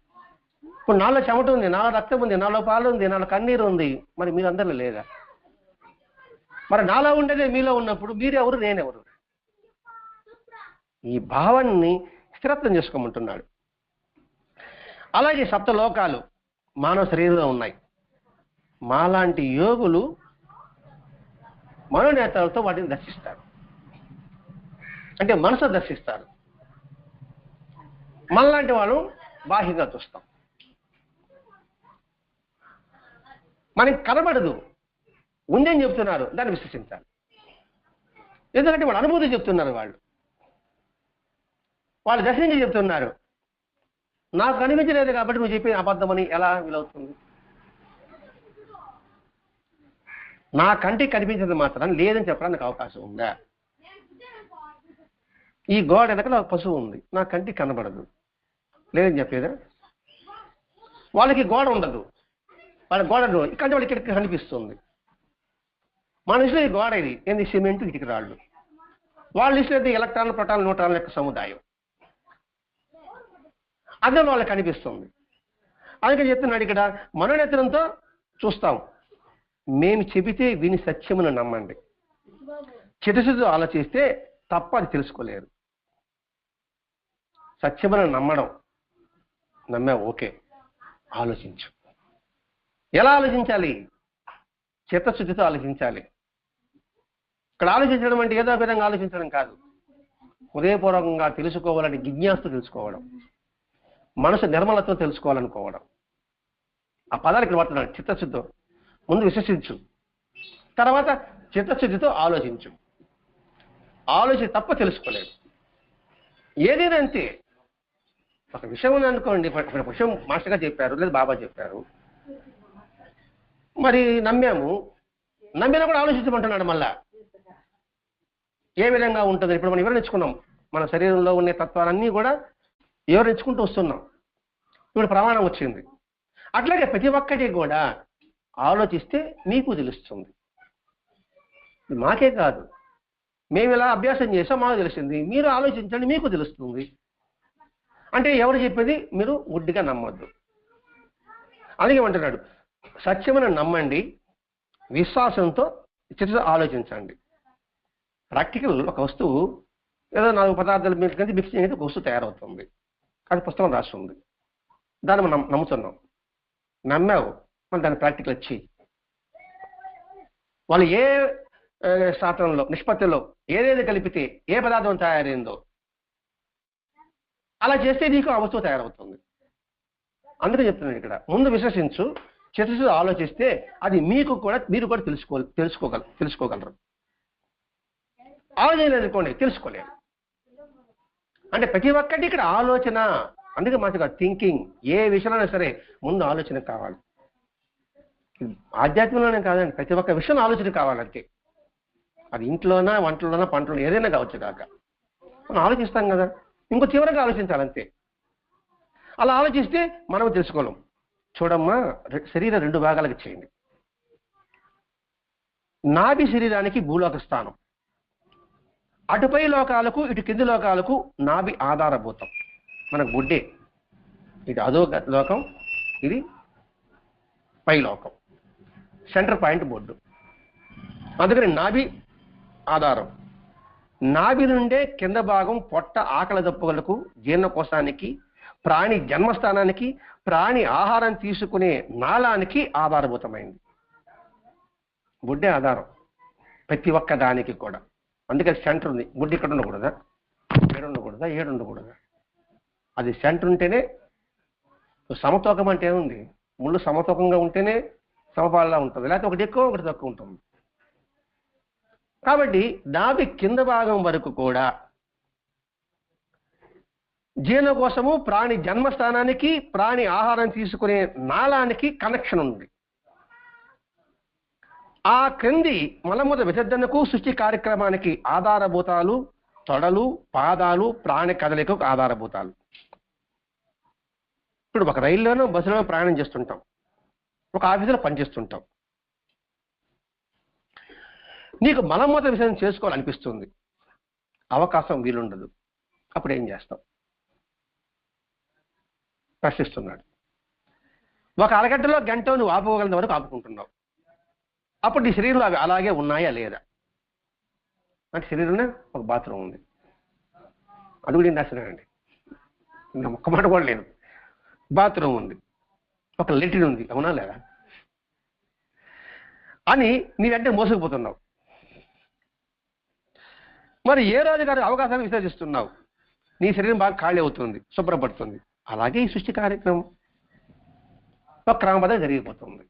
ఇప్పుడు నాలో చెమట ఉంది, నాలో రక్తం ఉంది, నాలో పాలు ఉంది, నాలో కన్నీరు ఉంది, మరి మీరు అందరిలో లేదా? మరి నాలో ఉండేదే మీలో ఉన్నప్పుడు మీరెవరు, నేనెవరు? ఈ భావాన్ని స్థిరత్వం చేసుకోమంటున్నాడు. అలాగే సప్తలోకాలు మానవ శరీరంలో ఉన్నాయి. మాలాంటి యోగులు మనోనేతలతో వాటిని దర్శిస్తారు, అంటే మనసు దర్శిస్తారు. మనలాంటి వాళ్ళు బాహ్యంగా చూస్తాం, మనకి కనబడదు. ఉందని చెప్తున్నారు, దాన్ని విశ్వసించాలి. ఎందుకంటే వాళ్ళు అనుభూతి చెప్తున్నారు, వాళ్ళు దర్శించి చెప్తున్నారు. నాకు కనిపించలేదు కాబట్టి నువ్వు చెప్పిన అబద్ధమని ఎలా వీలవుతుంది? నా కంటికి కనిపించేది మాత్రం లేదని చెప్పడానికి అవకాశం ఉందా? ఈ గోడ వెనకల పశువు ఉంది, నా కంటికి కనబడదు, లేదని చెప్పేదా? వాళ్ళకి గోడ ఉండదు, వాళ్ళ గోడ ఇక్కడ వాళ్ళకి ఇక్కడికి కనిపిస్తుంది. మన ఇష్టం ఈ గోడ, ఇది ఏంది? సిమెంట్, ఇటుక రాళ్ళు. వాళ్ళ ఇష్టం ఎలక్ట్రాన్లు, ప్రోటాన్లు, న్యూట్రాన్ల యొక్క సముదాయం. అదే వాళ్ళకి కనిపిస్తుంది. అందుకని చెప్తున్నాడు ఇక్కడ, మనోనేత్రంతో చూస్తాం. మేము చెబితే విని సత్యమును నమ్మండి. చిత్తశుద్ధితో ఆలోచిస్తే తప్ప అది తెలుసుకోలేరు. సత్యమును నమ్మడం, నమ్మావు ఓకే, ఆలోచించు. ఎలా ఆలోచించాలి? చిత్తశుద్ధితో ఆలోచించాలి. ఇక్కడ ఆలోచించడం అంటే ఏదో విధంగా ఆలోచించడం కాదు, హృదయపూర్వకంగా తెలుసుకోవాలని జిజ్ఞాసతో తెలుసుకోవడం, మనసు నిర్మలతో తెలుసుకోవాలనుకోవడం. ఆ పదాలు ఇక్కడ పడుతున్నాడు. చిత్తశుద్ధితో ముందు విశ్వసించు, తర్వాత చిత్తశుద్ధితో ఆలోచించు. ఆలోచించి తప్ప తెలుసుకోలేదు. ఏదైనా అంతే. ఒక విషయం ఉంది అనుకోండి, ఒక విషయం మాస్టర్గా చెప్పారు లేదా బాబా చెప్పారు, మరి నమ్మాము, నమ్మినా కూడా ఆలోచించమంటున్నాడు. మళ్ళా ఏ విధంగా ఉంటుంది? ఇప్పుడు మనం వివరించుకున్నాం. మన శరీరంలో ఉన్న తత్వాలన్నీ కూడా వివరించుకుంటూ వస్తున్నాం. ఇప్పుడు ప్రమాణం వచ్చింది. అట్లాగే ప్రతి ఒక్కటి కూడా ఆలోచిస్తే మీకు తెలుస్తుంది. మాకే కాదు, మేము ఇలా అభ్యాసం చేసాం మాకు తెలిసింది, మీరు ఆలోచించండి మీకు తెలుస్తుంది. అంటే ఎవరు చెప్పేది మీరు గుడ్డిగా నమ్మొద్దు. అందుకే అంటున్నాడు, సత్యమును నమ్మండి, విశ్వాసంతో ఆలోచించండి. ప్రాక్టికల్ ఒక వస్తువు ఏదో 4 పదార్థాలు మిక్స్ చేసి ఒక వస్తువు తయారవుతుంది. అది పుస్తకం రాస్తుంది, దాన్ని మనం నమ్ముతున్నాం. నమ్మావు, మనం దాన్ని ప్రాక్టికల్ వచ్చి వాళ్ళు ఏ శాతంలో నిష్పత్తిలో ఏదేది కలిపితే ఏ పదార్థం తయారైందో అలా చేస్తే నీకు ఆ వస్తువు తయారవుతుంది. అందుకే చెప్తున్నాను ఇక్కడ, ముందు విశ్వసించు, చతుర్సు ఆలోచిస్తే అది మీకు కూడా మీరు కూడా తెలుసుకోగలరు. ఆలోచన లేదనుకోండి తెలుసుకోలేరు. అంటే ప్రతి ఒక్కటి ఇక్కడ ఆలోచన. అందుకే మంచిగా థింకింగ్, ఏ విషయంలో సరే ముందు ఆలోచన కావాలి. ఆధ్యాత్మికంలోనే కాదండి, ప్రతి ఒక్క విషయం ఆలోచన కావాలంటే. అది ఇంట్లోనా, వంటలోనా, పంటలో ఏదైనా కావచ్చు కాక మనం ఆలోచిస్తాం కదా, ఇంకో తీవ్రంగా ఆలోచించాలంతే. అలా ఆలోచిస్తే మనం తెలుసుకోలేం. చూడమ్మా, శరీరం 2 భాగాలకు చేయండి. నాభి శరీరానికి భూలోక స్థానం, అటుపై లోకాలకు ఇటు కింది లోకాలకు నాభి ఆధారభూతం. మన గుడ్డే, ఇది అదో లోకం, ఇది పై లోకం, సెంటర్ పాయింట్ బొడ్డు. అందుకని నాభి ఆధారం. నాభి నుండే కింద భాగం పొట్ట, ఆకలి దప్పులకు, జీర్ణకోశానికి, ప్రాణి జన్మస్థానానికి, ప్రాణి ఆహారం తీసుకునే నాళానికి ఆధారభూతమైంది. బుడ్డే ఆధారం ప్రతి ఒక్క దానికి కూడా. అందుకే సెంటర్ ఉంది. బుడ్డి ఇక్కడ ఉండకూడదా, ఏడు ఉండకూడదా? అది సెంటర్ ఉంటేనే సమతూకం. అంటే ఏముంది, ముళ్ళు సమతూకంగా ఉంటేనే సమపాలలా ఉంటుంది, లేకపోతే ఒకటి ఎక్కువ ఒకటి తక్కువ ఉంటుంది. కాబట్టి నాభి కింద భాగం వరకు కూడా జీర్ణకోశము, ప్రాణి జన్మస్థానానికి, ప్రాణి ఆహారం తీసుకునే నాళానికి కనెక్షన్ ఉంది. ఆ క్రింది మలమూత్ర విసర్జనకు, సృష్టి కార్యక్రమానికి ఆధారభూతాలు తొడలు, పాదాలు, ప్రాణి కదలికకు ఆధారభూతాలు. ఇప్పుడు ఒక రైల్లోనూ బస్సులో ప్రయాణం చేస్తుంటాం, ఒక ఆఫీసులో పనిచేస్తుంటాం. నీకు మలమూత్ర విసర్జన చేసుకోవాలనిపిస్తుంది, అవకాశం వీలుండదు, అప్పుడు ఏం చేస్తాం? ప్రశ్నిస్తున్నాడు. ఒక అరగంటలో గంట నువ్వు ఆపుకోగలిగిన వరకు ఆపుకుంటున్నావు. అప్పుడు నీ శరీరంలో అవి అలాగే ఉన్నాయా లేదా? అంటే శరీరంలో ఒక బాత్రూమ్ ఉంది, అది కూడా నేను రాసినానండి, ఒక్క మాట కూడా లేదు. బాత్రూమ్ ఉంది, ఒక లెట్రిన్ ఉంది, అవునా లేదా అని నీ వెంటనే మోసుకుపోతున్నావు. మరి ఏ రోజు గారు అవకాశాన్ని విసర్జిస్తున్నావు, నీ శరీరం బాగా ఖాళీ అవుతుంది, శుభ్రపడుతుంది. అలాగే ఈ సృష్టి కార్యక్రమం ఒక క్రమబద్ధంగా జరిగిపోతుంది.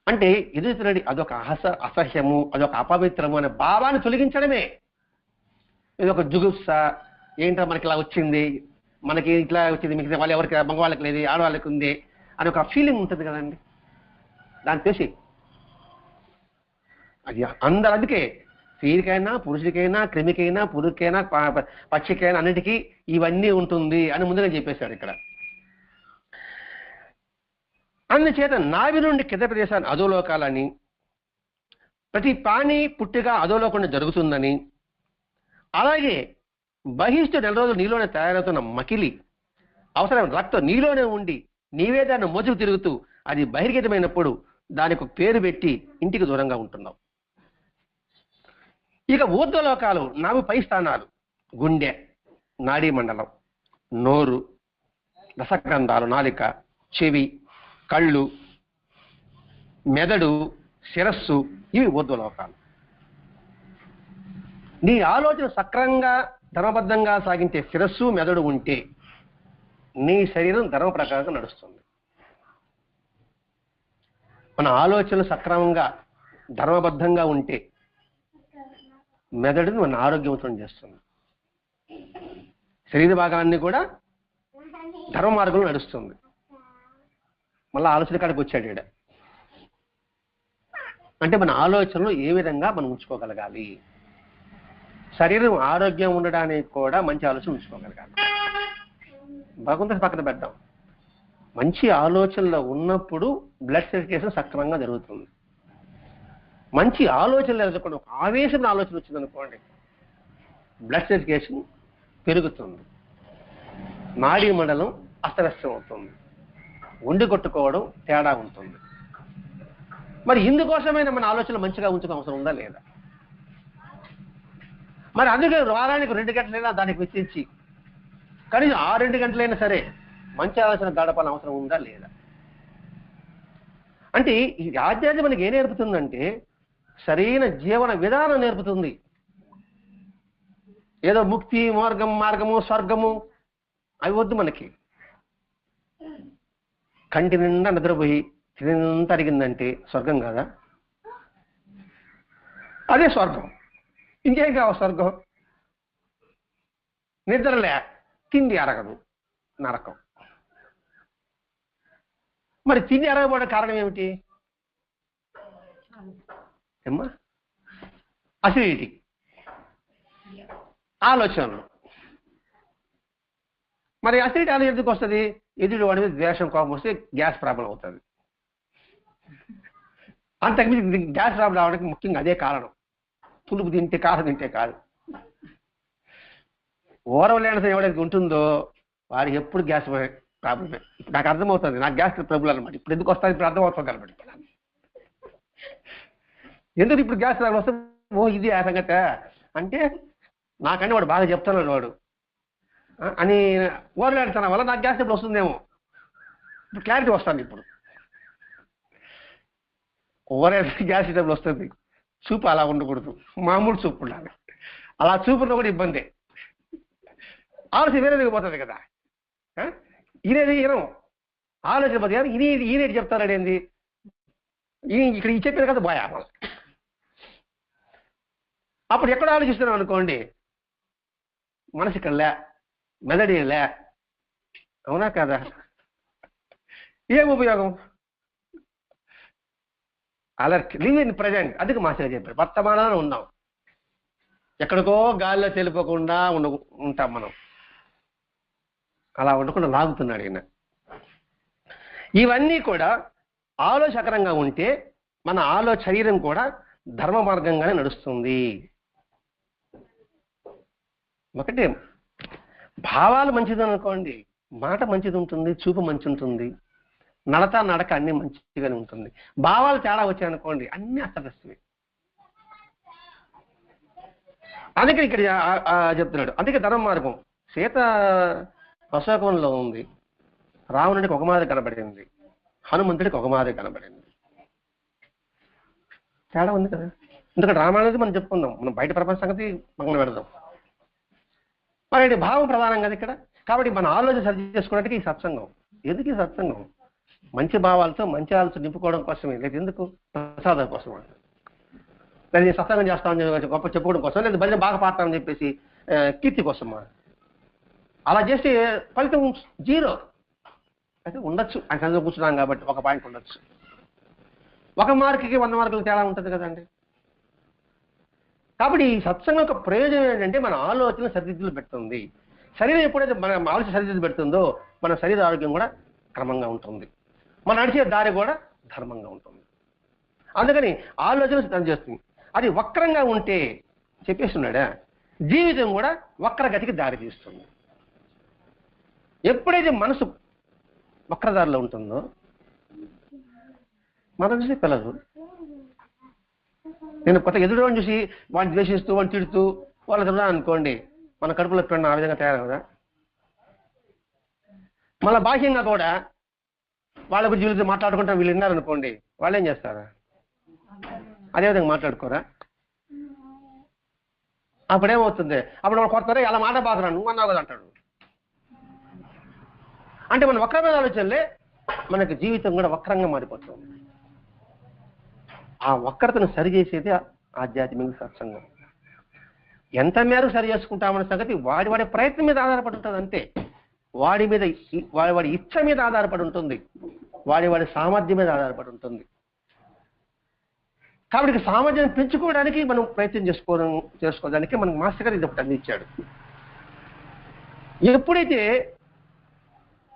అంటే ఎదుటి అదొక అసహ్యము, అదొక అపవిత్రము అనే భావాన్ని తొలగించడమే. ఇదొక జుగుప్స, ఏంటో మనకి ఇలా వచ్చింది, మనకి ఇట్లా వచ్చింది, మీకు వాళ్ళు ఎవరికి మగవాళ్ళకి లేదు, ఆడవాళ్ళకి ఉంది అని ఒక ఫీలింగ్ ఉంటుంది కదండి. దాన్ని తెలిసి అది అందరు, అందుకే స్త్రీకైనా, పురుషుడికైనా, క్రిమికైనా, పురుకైనా, పక్షికైనా అన్నిటికీ ఇవన్నీ ఉంటుంది అని ముందుగా చెప్పేశాడు ఇక్కడ. అందుచేత నాభి నుండి కింద ప్రదేశాన్ని అధోలోకాలని, ప్రతి ప్రాణి పుట్టిగా అధోలోకంలో జరుగుతుందని, అలాగే బహిష్టు 4 రోజులు నీలోనే తయారవుతున్న మకిలి అవసరం రక్తం నీలోనే ఉండి నీవే దాన్ని మోసుకు తిరుగుతూ అది బహిర్గతమైనప్పుడు దానికి ఒక పేరు పెట్టి ఇంటికి దూరంగా ఉంటున్నావు. ఇక ఊర్ధ్వలోకాలు నాభి పై స్థానాలు గుండె, నాడీ మండలం, నోరు, రసగ్రంథాలు, నాలిక, చెవి, కళ్ళు, మెదడు, శిరస్సు, ఇవి ఊర్ధ్వలోకాలు. నీ ఆలోచన సక్రమంగా ధర్మబద్ధంగా సాగించే శిరస్సు, మెదడు ఉంటే నీ శరీరం ధర్మ ప్రకారంగా నడుస్తుంది. మన ఆలోచనలు సక్రమంగా ధర్మబద్ధంగా ఉంటే మెదడుని మన ఆరోగ్యవంతం చేస్తుంది. శరీర భాగాన్ని కూడా ధర్మ మార్గంలో నడుస్తుంది. మళ్ళీ ఆలోచన కాడికి వచ్చాడు ఈడ. అంటే మన ఆలోచనలు ఏ విధంగా మనం ఉంచుకోగలగాలి. శరీరం ఆరోగ్యం ఉండడానికి కూడా మంచి ఆలోచన ఉంచుకోగలగాలి. భగవంతుడి పక్కన పెడతాం. మంచి ఆలోచనలో ఉన్నప్పుడు బ్లడ్ సర్క్యులేషన్ సక్రమంగా జరుగుతుంది. మంచి ఆలోచన లేదనుకోండి, ఒక ఆవేశమైన ఆలోచన వచ్చిందనుకోండి, బ్లడ్ సర్క్యులేషన్ పెరుగుతుంది, నాడీ మండలం అస్తవ్యస్తం అవుతుంది, ఉండి కొట్టుకోవడం తేడా ఉంటుంది. మరి ఇందుకోసమైనా మన ఆలోచనలు మంచిగా ఉంచుకోవడం అవసరం ఉందా లేదా? మరి అందుకే వారానికి 2 గంటలైనా దానికి వెచ్చించి కనీసం 2 గంటలైనా సరే మంచి ఆలోచన గడపాలని అవసరం ఉందా లేదా? అంటే ఈ ఆధ్యాత్మికత మనకి ఏం నేర్పుతుందంటే సరైన జీవన విధానం నేర్పుతుంది. ఏదో ముక్తి మార్గము స్వర్గము అవి వద్దు మనకి. కంటి నిండా నిద్రపోయి తినంత అడిగిందంటే స్వర్గం కాదా? అదే స్వర్గం. ఇంకేం కావాలి స్వర్గం? నిద్రలే, తిండి అరగదు, నరకం. మరి తిండి అరగబడే కారణం ఏమిటి? ఏమ్మా? అసిడిటీ, ఆలోచనలు. మరి అసిడిటీ అనేది ఎందుకు వస్తుంది? ఎదుటి వాడి మీద ద్వేషం, కోపం వస్తే గ్యాస్ ప్రాబ్లం అవుతుంది. అంతకుమించి గ్యాస్ ప్రాబ్లం రావడానికి ముఖ్యంగా అదే కారణం. పులుపు తింటే, కారం తింటే కాదు. ఓరవలేని ఎవడైతే ఉంటుందో వారికి ఎప్పుడు గ్యాస్ ప్రాబ్లమే. ఇప్పుడు నాకు అర్థమవుతుంది, నాకు గ్యాస్ ప్రాబ్లం అనమాట. ఇప్పుడు ఎందుకు వస్తుంది ఇప్పుడు అర్థమవుతుంది అనమాట. ఎందుకు ఇప్పుడు గ్యాస్ ప్రాబ్లం వస్తే ఓ ఇది ఆ సంగతి అంటే నాకంటే వాడు బాగా చెప్తున్నాడు వాడు అని ఓరలాడుతున్నా వల్ల నాకు గ్యాస్ ఇప్పుడు వస్తుందేమో. ఇప్పుడు క్లారిటీ వస్తుంది. ఇప్పుడు ఓవరాల్ గ్యాస్ టైంలో వస్తుంది. చూపు అలా ఉండకూడదు, మామూలు చూపు ఉండాలి. అలా చూపులో కూడా ఇబ్బందే. ఆలోచన వేరే దిగిపోతుంది కదా. ఈయనేది ఈయనం ఆలోచన పోతే కానీ ఈయనేది చెప్తాడు ఏంది ఇక్కడ ఈ చెప్పేది కదా బాయ్. అప్పుడు ఎక్కడ ఆలోచిస్తున్నాం అనుకోండి, మనసు ఇక్కడ లే, మెదడి లే, అవునా కదా? ఏం ఉపయోగం? Alert, live in present. అందుకు మాస్టర్ చెప్పారు వర్తమానంలో ఉన్నాం. ఎక్కడికో గాలిలో తెలిపోకుండా ఉంటాం మనం. అలా ఉండకుండా లాగుతున్నాడు ఈయన. ఇవన్నీ కూడా ఆలోచకరంగా ఉంటే మన శరీరం కూడా ధర్మ మార్గంగానే నడుస్తుంది. ఒకటే భావాలు మంచిది అనుకోండి, మాట మంచిది ఉంటుంది, చూపు మంచి ఉంటుంది, నడక అన్ని మంచిగానే ఉంటుంది. భావాలు తేడా వచ్చాయనుకోండి అన్ని అస్తవ్యస్తమే. అందుకే ఇక్కడ చెప్తున్నాడు. అందుకే ధర్మ మార్గం. సీత అశోకంలో ఉంది, రావణుడికి ఒక మాదిరి కనబడింది, హనుమంతుడికి ఒక మాదిరి కనబడింది. తేడా ఉంది కదా. ఎందుకంటే రామాయణది మనం చెప్పుకుందాం, మనం బయట ప్రపంచ సంగతి పక్కన పెడదాం. మరి భావం ప్రధానం కదా ఇక్కడ. కాబట్టి మన ఆలోచన సరి చేసుకోవడానికి ఈ సత్సంగం. ఎందుకు ఈ సత్సంగం? మంచి భావాలతో మంచి ఆలోచన నింపుకోవడం కోసమే, లేదు ఎందుకు ప్రసాదం కోసం, లేదు సత్సంగం చేస్తామని గొప్ప చెప్పుకోవడం కోసం, లేదు భజన బాగా పాడతామని చెప్పేసి కీర్తి కోసమా? అలా చేస్తే ఫలితం 0. అయితే ఉండొచ్చు, ఆయన కూర్చున్నాం కాబట్టి 1 పాయింట్ ఉండొచ్చు. 1 మార్కుకి 100 మార్కులు తేడా ఉంటుంది కదండి. కాబట్టి ఈ సత్సంగం యొక్క ప్రయోజనం ఏంటంటే మన ఆలోచన సరిదిద్దులు పెడుతుంది. శరీరం ఎప్పుడైతే మన ఆలోచన సరిదిద్దులు పెడుతుందో మన శరీర ఆరోగ్యం కూడా క్రమంగా ఉంటుంది, మన నడిచే దారి కూడా ధర్మంగా ఉంటుంది. అందుకని ఆలోచన సిద్ధం చేస్తుంది. అది వక్రంగా ఉంటే చెప్పేస్తున్నాడా, జీవితం కూడా వక్రగతికి దారి తీస్తుంది. ఎప్పుడైతే మనసు వక్రదారిలో ఉంటుందో మనం చూసి పిల్లలు, నేను కొత్త ఎదురుని చూసి వాడిని ద్వేషిస్తూ వాడిని తిడుతూ వాళ్ళ తిన్నా అనుకోండి, మన కడుపులో పెన్న ఆ విధంగా తయారు కదా. మళ్ళీ బాహ్యంగా కూడా వాళ్ళ గురించి వీళ్ళతో మాట్లాడుకుంటా వీళ్ళు విన్నారనుకోండి, వాళ్ళు ఏం చేస్తారా? అదేవిధంగా మాట్లాడుకోరా? అప్పుడేమవుతుంది? అప్పుడు వాళ్ళు కొడతారా, అలా మాట బాధరా నువ్వు అన్నావు కదా అంటాడు. అంటే మన వక్రమైన ఆలోచనలే మనకి జీవితం కూడా వక్రంగా మారిపోతుంది. ఆ వక్రతను సరి చేసేది ఆధ్యాత్మిక సత్సంగం. ఎంత మేరకు సరి చేసుకుంటామన్న సంగతి వాడి ప్రయత్నం మీద ఆధారపడి ఉంటుంది. అంతే, వాడి మీద వాడి ఇచ్చ మీద ఆధారపడి ఉంటుంది, వాడి సామర్థ్యం మీద ఆధారపడి ఉంటుంది. కాబట్టి సామర్థ్యాన్ని పెంచుకోవడానికి మనం ప్రయత్నం చేసుకోవడానికి మనకు మాస్టర్ గారు ఇది ఒకటి అందించాడు. ఎప్పుడైతే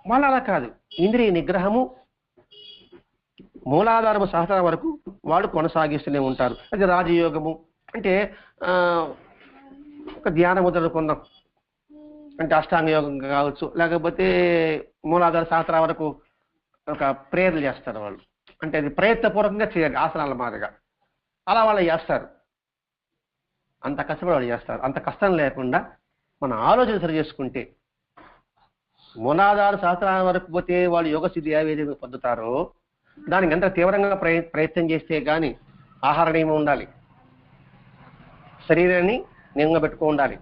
మళ్ళీ అలా కాదు, ఇంద్రియ నిగ్రహము మూలాధారము సహస్రం వరకు వాళ్ళు కొనసాగిస్తూనే ఉంటారు. అది రాజయోగము అంటే ఒక ధ్యాన ముద్రలు కొందాం అంటే అష్టాంగ యోగం కావచ్చు, లేకపోతే మూలాధార సహస్రం వరకు ఒక ప్రేయర్లు చేస్తారు వాళ్ళు, అంటే అది ప్రయత్నపూర్వకంగా చేయాలి ఆసనాల మాదిరిగా, అలా వాళ్ళు చేస్తారు. అంత కష్టపడి వాళ్ళు చేస్తారు. అంత కష్టం లేకుండా మన ఆలోచన సరి చేసుకుంటే మూలాధార సహస్రాల వరకు పోతే వాళ్ళు యోగ స్థితి ఏదైతే పొందుతారో దానికి ఎంత తీవ్రంగా ప్రయత్నం చేస్తే కానీ ఆహార నియమం ఉండాలి, శరీరాన్ని నియమంగా పెట్టుకుని ఉండాలి,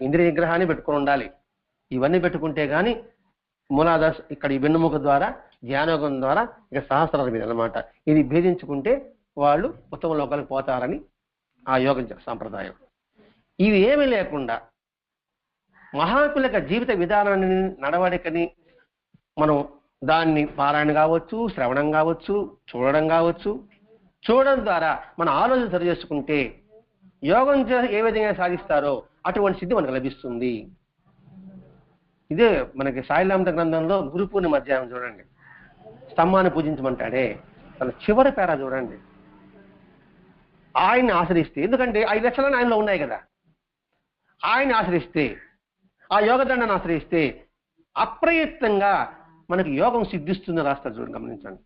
ఇంద్రియ నిగ్రహాన్ని పెట్టుకుని ఉండాలి. ఇవన్నీ పెట్టుకుంటే కానీ మూలాధార ఇక్కడ ఈ వెన్నుముక ద్వారా ధ్యానయోగం ద్వారా ఇక సహస్రాల మీద అనమాట ఇది భేదించుకుంటే వాళ్ళు ఉత్తమ లోకాలకు పోతారని ఆ యోగ సాంప్రదాయం. ఇవి ఏమీ లేకుండా మహాత్ముల యొక్క జీవిత విధానాన్ని నడవడికని మనం దాన్ని పారాయణ కావచ్చు, శ్రవణం కావచ్చు, చూడడం కావచ్చు, చూడడం ద్వారా మన ఆలోచన సరి చేసుకుంటే యోగం ఏ విధంగా సాధిస్తారో అటువంటి సిద్ధి మనకు లభిస్తుంది. ఇదే మనకి సాయిలాంత గ్రంథంలో గురు పూర్ణిమ అధ్యాయం చూడండి, స్తంభాన్ని పూజించమంటాడే తన చివరి పేర చూడండి. ఆయన్ని ఆశ్రయిస్తే, ఎందుకంటే 5 లక్షలని ఆయనలో ఉన్నాయి కదా, ఆయన్ని ఆశ్రయిస్తే, ఆ యోగదండాన్ని ఆశ్రయిస్తే అప్రయత్నంగా మనకి యోగం సిద్ధిస్తుందని రాస్తారు చూడండి, గమనించండి.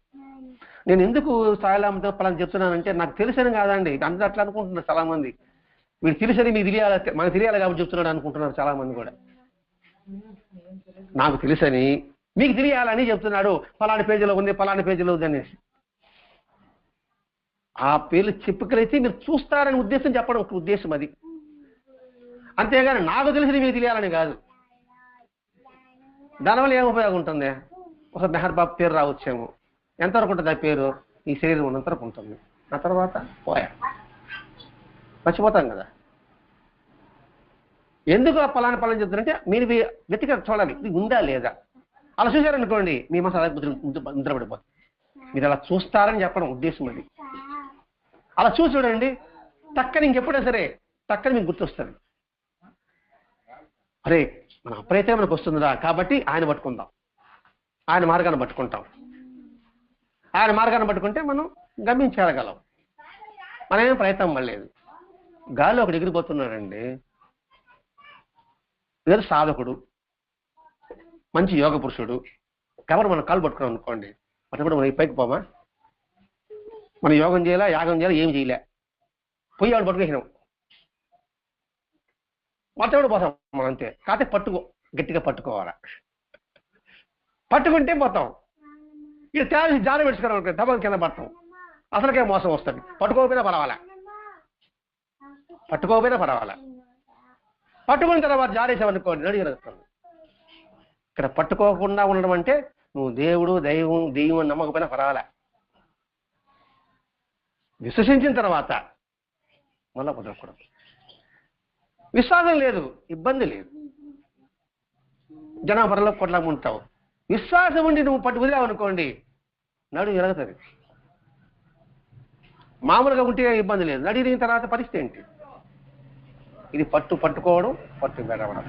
నేను ఎందుకు సాయిలాంతో పలానా చెప్తున్నానంటే నాకు తెలుసని కాదండి, అందరూ అట్లా అనుకుంటున్నారు చాలా మంది. వీడు తెలుసని మీకు తెలియాలి, మనకు తెలియాలి కాబట్టి చెప్తున్నాడు అనుకుంటున్నారు చాలా మంది కూడా. నాకు తెలుసని మీకు తెలియాలని చెప్తున్నాడు, ఫలాని పేజీలో ఉంది ఫలాని పేజీలో ఉంది అనేసి. ఆ పేర్లు చెప్పుకలైతే మీరు చూస్తారని ఉద్దేశం చెప్పడం ఒక ఉద్దేశం అది, అంతేగాని నాకు తెలిసి మీకు తెలియాలని కాదు. దానివల్ల ఏం ఉపయోగం ఉంటుంది? ఒక మెహర్ బాబు పేరు రావచ్చేమో, ఎంతవరకు ఉంటుంది ఆ పేరు? ఈ శరీరం ఉన్నంతవరకు ఉంటుంది, ఆ తర్వాత పోయా మర్చిపోతాం కదా. ఎందుకు ఆ పలానా చెప్తారంటే మీరు వెతికి చూడాలి ఇది ఉందా లేదా. అలా చూశారనుకోండి మీ మనసు అలా ముద్రపడిపోతుంది. మీరు అలా చూస్తారని చెప్పడం ఉద్దేశం అది. అలా చూసి చూడండి, టక్కని ఇంకెప్పుడైనా సరే టక్కని మీకు గుర్తొస్తుంది, అరే మన అప్రయత్నం మనకు వస్తుందిరా కాబట్టి ఆయన పట్టుకుందాం, ఆయన మార్గాన్ని పట్టుకుంటాం. ఆయన మార్గాన్ని పట్టుకుంటే మనం గమనించగలం. మనమేం ప్రయత్నం పడలేదు. గాలిలో ఒకటి ఎగిరిపోతున్నాడండి, వేరు సాధకుడు, మంచి యోగ పురుషుడు, కాబట్టి మనం కాలు పట్టుకున్నాం అనుకోండి, అప్పుడు మనం పైకి పోమా? మనం యోగం చేయాలా, యాగం చేయాలా, ఏం చేయలే, పోయి ఆవిడ పట్టుకున్నాం మొత్తం పోతాం మనం అంతే. కాకపోతే గట్టిగా పట్టుకోవాలా, పట్టుకుంటే పోతాం. ఇక తేల్చి జాన పెట్టుకున్నాం దెబ్బలు కింద పడతాం, అసలుకే మోసం వస్తుంది. పట్టుకోకపోయినా పర్వాలా, పట్టుకున్న తర్వాత జారేసామనుకోండి నడిగలుగుతుంది. ఇక్కడ పట్టుకోకుండా ఉండడం అంటే నువ్వు దేవుడు దైవం నమ్మకపోయినా పర్వాలే, విశ్వసించిన తర్వాత మళ్ళా కుదరకూడదు. విశ్వాసం లేదు, ఇబ్బంది లేదు, జనాభరలో కొట్లాముంటావు. విశ్వాసం ఉండి నువ్వు వదిలావనుకోండి నడు ఎరగతుంది. మామూలుగా ఉంటే ఇబ్బంది లేదు, నడిగిన తర్వాత పరిస్థితి ఏంటి? ఇది పట్టుకోవడం, పట్టు పెరగడం.